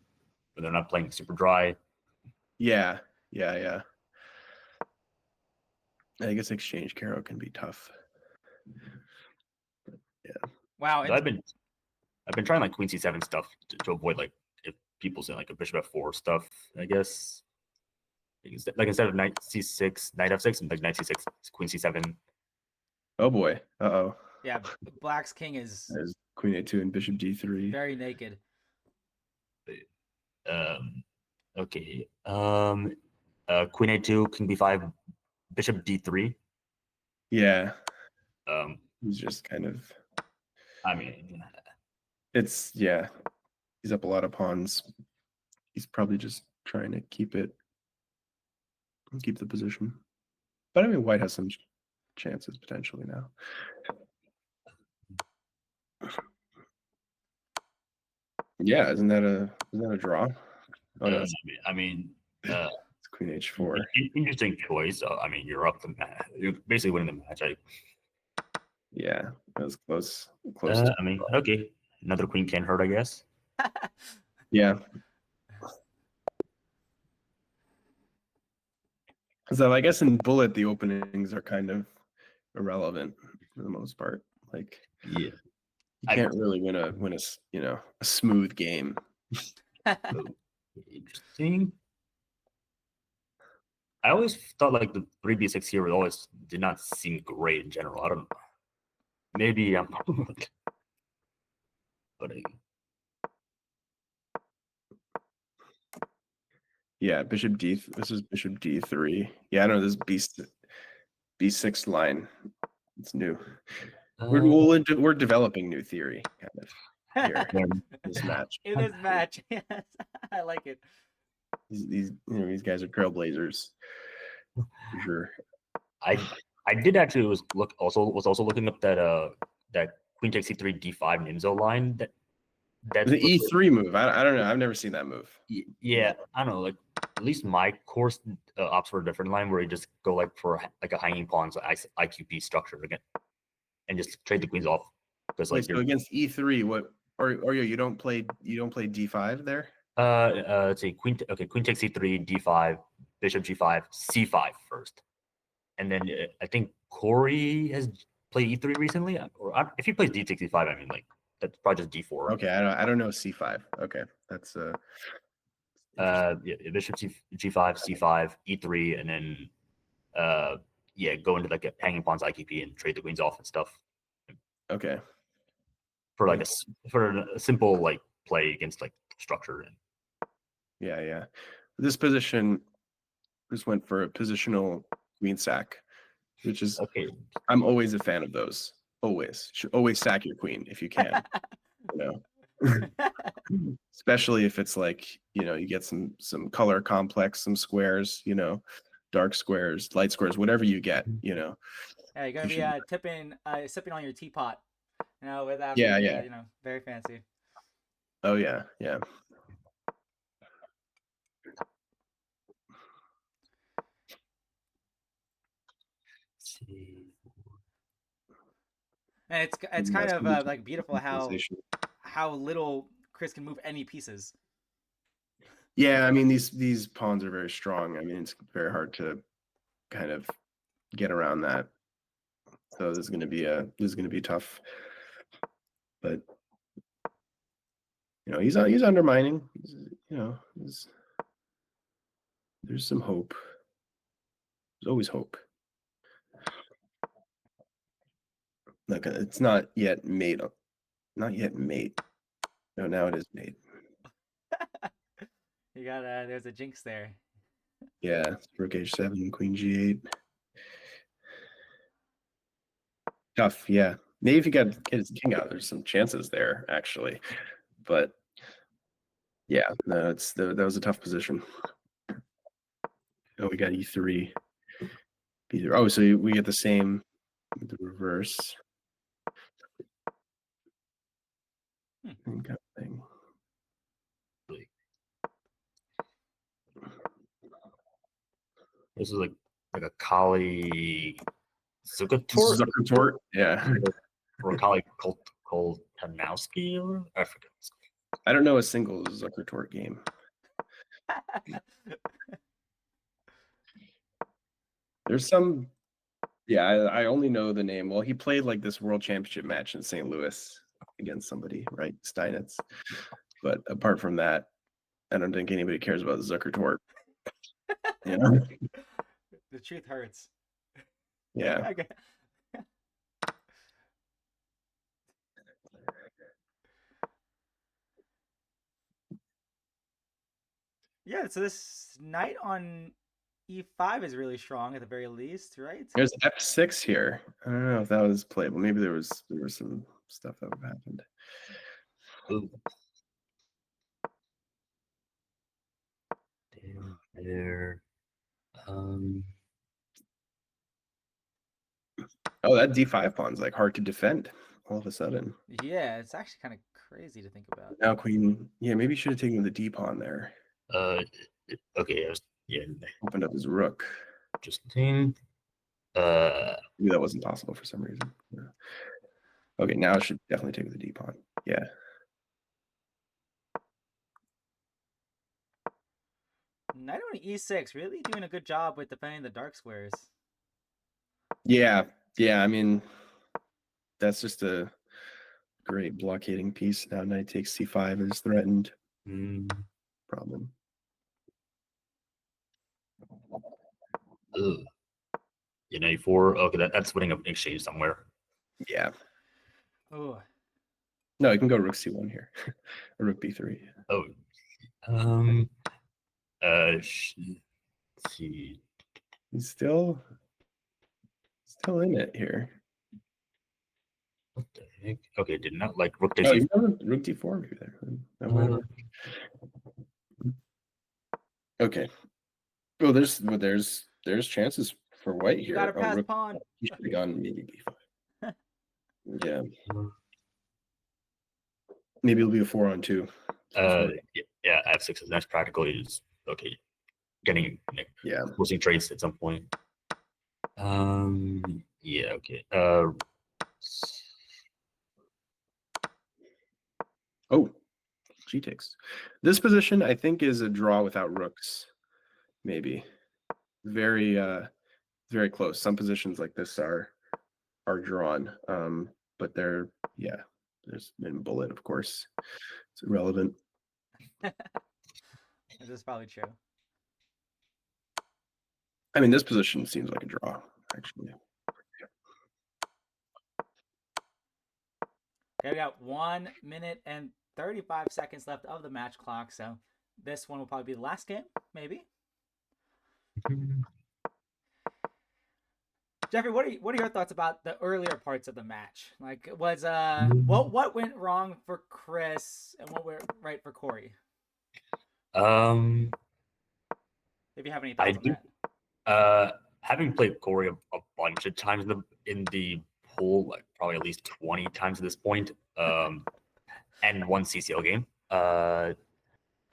but they're not playing super dry. Yeah. I guess exchange Caro can be tough. Yeah. Wow. I've been trying like Queen C7 stuff to avoid like if people say like a Bishop F4 stuff. I guess like instead of Knight C6, Knight F6, and like Knight C6, Queen C7. Oh boy. Uh-oh. Yeah, Black's king is There's Queen A2 and Bishop D3. very naked. Okay. Queen A2, King B5, Bishop D3. Yeah. He's just kind of. I mean, it's he's up a lot of pawns. He's probably just trying to keep the position. But I mean, White has some chances potentially now. Yeah, isn't that a draw? Oh, no. I mean, it's Queen H4. Interesting choice. I mean, you're up the match. You're basically winning the match. Yeah, that was close. I mean, okay, another queen can't hurt, I guess. Yeah. So I guess in bullet the openings are kind of irrelevant for the most part. Like, yeah, you can't really win a smooth game. Interesting. I always thought like the 3b6 here always did not seem great in general. I don't know. Maybe I'm but yeah, Bishop D. This is Bishop D3. Yeah, I know this B6 line. It's new. We're developing new theory kind of here in this match. In this match, yes, I like it. These guys are trailblazers for sure. I did actually was also looking up that Queen takes C3 D5 Nimzo line that the E3 move. I don't know. I've never seen that move. Yeah, I don't know. Like at least my course opts for a different line where you just go like for like a hanging pawn, so IQP structure again, and just trade the queens off. Because Wait, like so against E3, what? Or you don't play D5 there? let's see, queen takes C3, D5, bishop G5, C5 first, and then I think Cory has played E3 recently, or if he plays D takes C5, I mean like that's probably just D4. Okay, I don't know C5. Okay, that's yeah, bishop G5, C5, E3, and then yeah, go into like a hanging pawns IQP and trade the queens off and stuff okay. for like for a simple like play against like structure. And Yeah. This position just went for a positional queen sack, which is okay. I'm always a fan of those. Always. Should always sack your queen if you can. You know. Especially if it's like, you get some color complex, some squares, dark squares, light squares, whatever you get, Yeah, you're gonna be sipping on your teapot, with after Yeah. very fancy. Oh yeah. And it's kind of like beautiful how little Chris can move any pieces. Yeah, I mean these pawns are very strong. I mean it's very hard to kind of get around that. So this is going to be tough. But he's undermining. There's some hope. There's always hope. Look, it's not yet mate. Not yet mate. No, now it is mate. You got there's a jinx there. Yeah, rook h7, queen g8. Tough, yeah. Maybe if you get his king out, there's some chances there actually. But yeah, no, that was a tough position. Oh, we got e3. B3. Oh, so we get the same with the reverse. Thing. This is like a Kali Zuckertort, yeah. Or Kali Koltanowski, or I forget. I don't know a single Zuckertort game. There's some, yeah, I only know the name. Well, he played like this world championship match in St. Louis against somebody, right? Steinitz. But apart from that, I don't think anybody cares about Zuckertort. The truth hurts. Yeah. Yeah, so this knight on e5 is really strong at the very least, right? There's f6 here. I don't know if that was playable. Maybe there was some stuff that would have happened. Ooh. There. Oh, that d5 pawn's like hard to defend all of a sudden. Yeah, it's actually kind of crazy to think about. Now queen, yeah, maybe you should have taken the d pawn there. Okay, Opened up his rook. Interesting. Maybe that wasn't possible for some reason. Yeah. Okay, now I should definitely take the d pawn. Yeah. Knight on e6, really doing a good job with defending the dark squares. Yeah. I mean, that's just a great blockading piece. Now knight takes c5 is threatened. Problem. Ugh. Knight 4. Okay, that's winning an exchange somewhere. Yeah. Oh. No, you can go rook c1 here. Or rook b3. Oh. Let's see. He's still in it here. What the heck? Okay, did not like rook Oh, you know, rook d4 maybe there. Okay. Well, there's chances for white here. You got to pass pawn. He should have gone maybe b5. Yeah. Maybe it'll be a 4-on-2. Yeah, f6 is next practical is okay. getting Yeah. forcing trades at some point. Yeah. Okay. Oh, G takes. This position I think is a draw without rooks. Maybe very very close. Some positions like this are drawn, but they're there's in bullet, of course. It's irrelevant. This is probably true. I mean, this position seems like a draw, actually. Okay, we got 1 minute and 35 seconds left of the match clock, so this one will probably be the last game, maybe. Jeffrey, what are your thoughts about the earlier parts of the match? Like, was what went wrong for Chris and what went right for Cory? Um, If you have any I thoughts on do. that. Having played Cory a bunch of times in the pool, like probably at least 20 times at this point, and one CCL game. I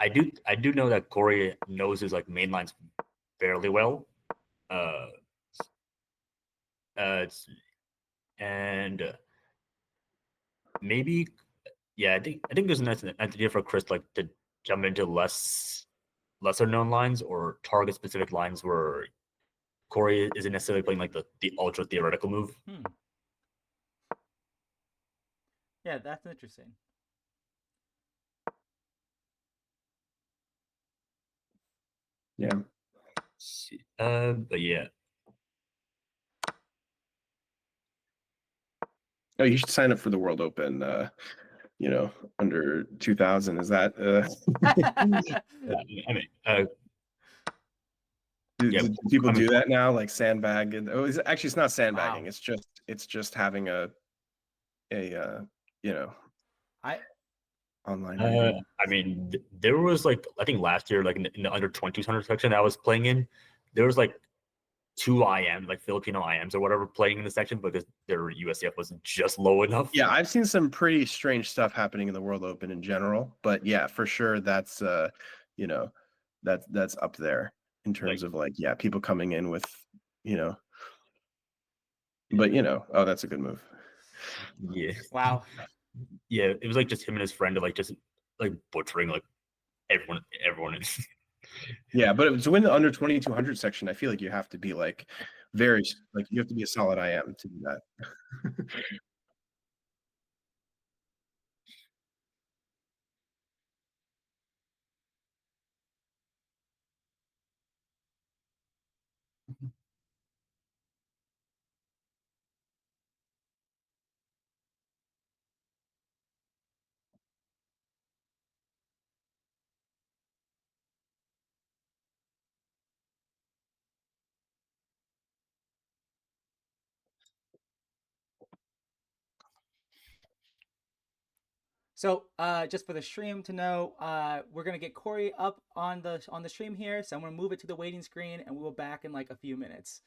do know that Cory knows his like main lines fairly well. And maybe I think there's an idea for Chris like to jump into lesser known lines or target specific lines where Cory isn't necessarily playing like the ultra theoretical move. Yeah, that's interesting. Yeah. But yeah. Oh, you should sign up for the World Open. Under 2000. Is that? I mean, do people do that now? Like sandbag and it's not sandbagging. Wow. It's just having a online. I mean, there was like I think last year, like in the under 2200 section I was playing in, there was like 2 IMs, like Filipino IMs or whatever, playing in the section because their USCF wasn't just low enough. Yeah, I've seen some pretty strange stuff happening in the World Open in general, but yeah, for sure that's that's up there in terms of like people coming in with but oh, that's a good move. Yeah. Wow. Yeah, it was like just him and his friend, like just like butchering like everyone in. Yeah, but to win the under 2200 section, I feel like you have to be like you have to be a solid IM to do that. So, just for the stream to know, we're gonna get Cory up on the stream here. So I'm gonna move it to the waiting screen, and we'll be back in like a few minutes.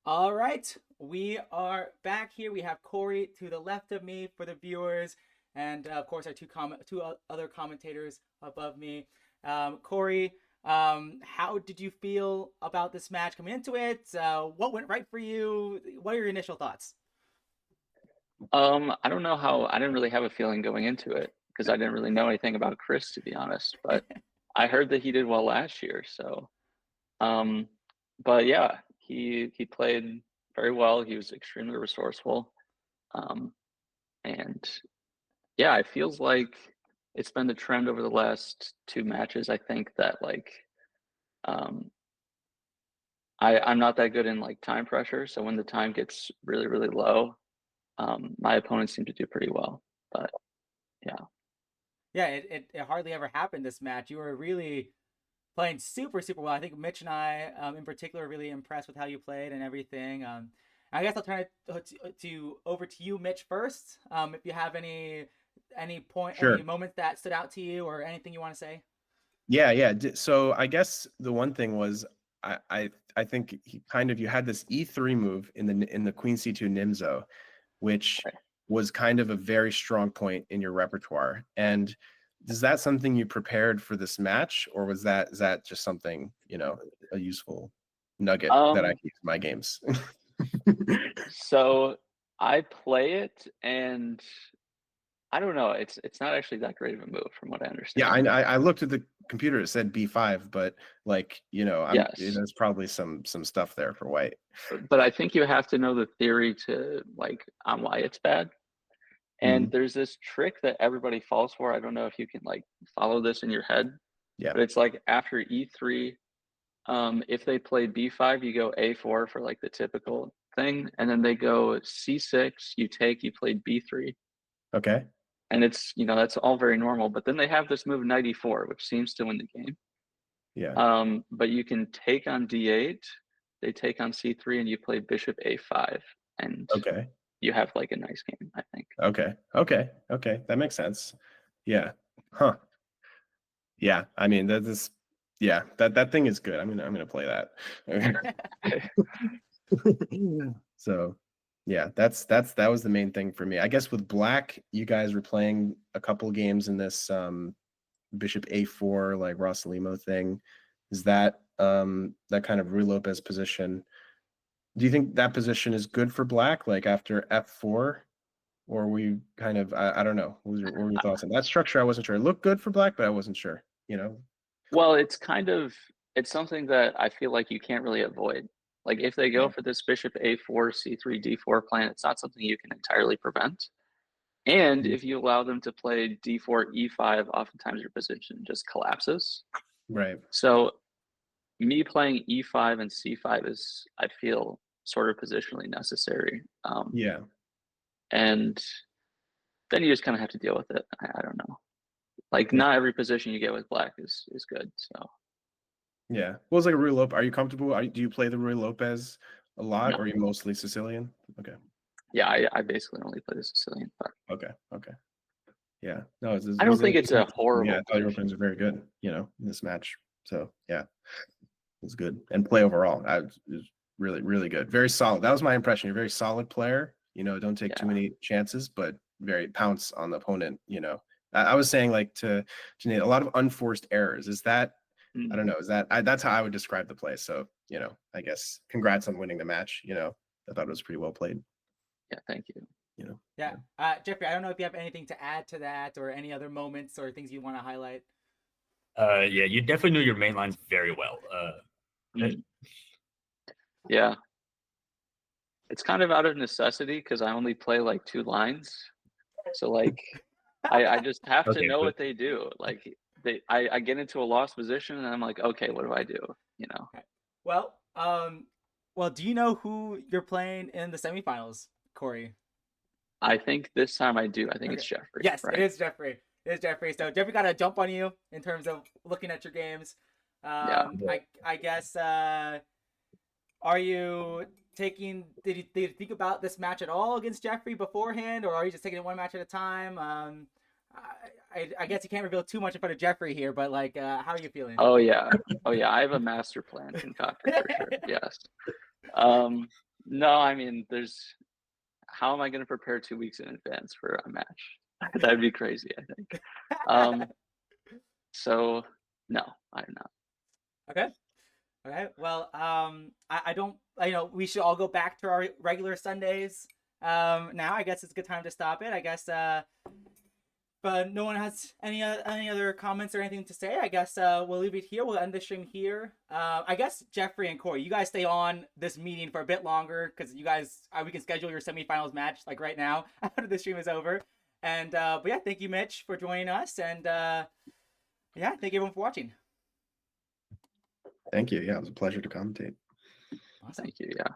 All right, we are back here. We have Cory to the left of me for the viewers, and of course our two other commentators above me. Cory, how did you feel about this match coming into it? What went right for you? What are your initial thoughts? I don't know how. I didn't really have a feeling going into it because I didn't really know anything about Chris, to be honest. But I heard that he did well last year, so. But yeah, he played very well. He was extremely resourceful, and yeah, it feels like it's been the trend over the last two matches. I think that like, I'm not that good in like time pressure, so when the time gets really really low, my opponents seem to do pretty well. But yeah. Yeah, it hardly ever happened this match. You were really playing super well. I think Mitch and I, in particular, are really impressed with how you played and everything. I guess I'll turn it to over to you, Mitch, first. If you have any Sure. any moments that stood out to you, or anything you want to say. Yeah. So I guess the one thing was I think you had this E3 move in the Queen C2 Nimzo, which was kind of a very strong point in your repertoire. And is that something you prepared for this match, or is that just something, a useful nugget that I can use in my games? So I play it, and I don't know. It's not actually that great of a move, from what I understand. Yeah, I looked at the computer. It said B5, but Yes. there's probably some stuff there for white. But I think you have to know the theory to like on why it's bad. And there's this trick that everybody falls for. I don't know if you can like follow this in your head. Yeah. But it's like after E3, if they play B5, you go A4 for like the typical thing, and then they go C6, you play B3. Okay. And it's, that's all very normal. But then they have this move knight E4, which seems to win the game. Yeah. But you can take on D8, they take on C3, and you play bishop A5, and Okay. you have like a nice game, I think. Okay. That makes sense. Yeah. Huh. Yeah. I mean, that thing is good. I'm gonna play that. So yeah, that was the main thing for me. I guess with black, you guys were playing a couple games in this bishop A4 like Rosalimo thing. Is that that kind of Ruy Lopez position? Do you think that position is good for black, like after F4? Or we kind of I don't know. What were your thoughts on that structure? I wasn't sure. It looked good for black, but I wasn't sure, Well, it's something that I feel like you can't really avoid. Like if they go for this bishop A4, C3, D4 plan, it's not something you can entirely prevent. And if you allow them to play D4, E5, oftentimes your position just collapses. Right. So me playing E5 and C5 is, I feel, sort of positionally necessary. Yeah. And then you just kind of have to deal with it. I don't know. Like not every position you get with black is good. So yeah. Well, it's like a Ruy Lopez. Are you comfortable? Do you play the Ruy Lopez a lot, No. or are you mostly Sicilian? Okay. Yeah, I basically only play the Sicilian. But Okay. Yeah. No, I don't think it's a horrible. Yeah, I thought your opponents are very good, in this match. So yeah, it was good. And play overall, it was really, really good. Very solid. That was my impression. You're a very solid player. Don't take too many chances, but very pounce on the opponent. I was saying like to Nate, a lot of unforced errors. Is that I don't know. Is that's how I would describe the play. So I guess congrats on winning the match. I thought it was pretty well played. Yeah, thank you. Yeah. Jeffrey, I don't know if you have anything to add to that or any other moments or things you want to highlight. Yeah, you definitely knew your main lines very well. Yeah. It's kind of out of necessity because I only play like 2 lines. So like I just have to know what they do. Like I get into a lost position and I'm like, okay, what do I do? Okay. Well, do you know who you're playing in the semifinals, Cory? I think this time I do. I think it's Jeffrey. Yes, right? It is Jeffrey. So Jeffrey got a jump on you in terms of looking at your games. I guess. Are you taking? Did you think about this match at all against Jeffrey beforehand, or are you just taking it one match at a time? I guess you can't reveal too much in front of Jeffrey here, but like, how are you feeling? Oh yeah. I have a master plan concocted for sure. Yes. No, I mean, how am I going to prepare 2 weeks in advance for a match? That'd be crazy, I think. So no, I'm not. Okay. Okay. Well, I don't. We should all go back to our regular Sundays. Now I guess it's a good time to stop it. I guess. But no one has any other comments or anything to say. I guess we'll leave it here. We'll end the stream here. I guess Jeffrey and Cory, you guys stay on this meeting for a bit longer because you guys we can schedule your semifinals match like right now after the stream is over. And but yeah, thank you, Mitch, for joining us, and yeah, thank you everyone for watching. Thank you. Yeah, it was a pleasure to commentate. Awesome. Thank you. Yeah.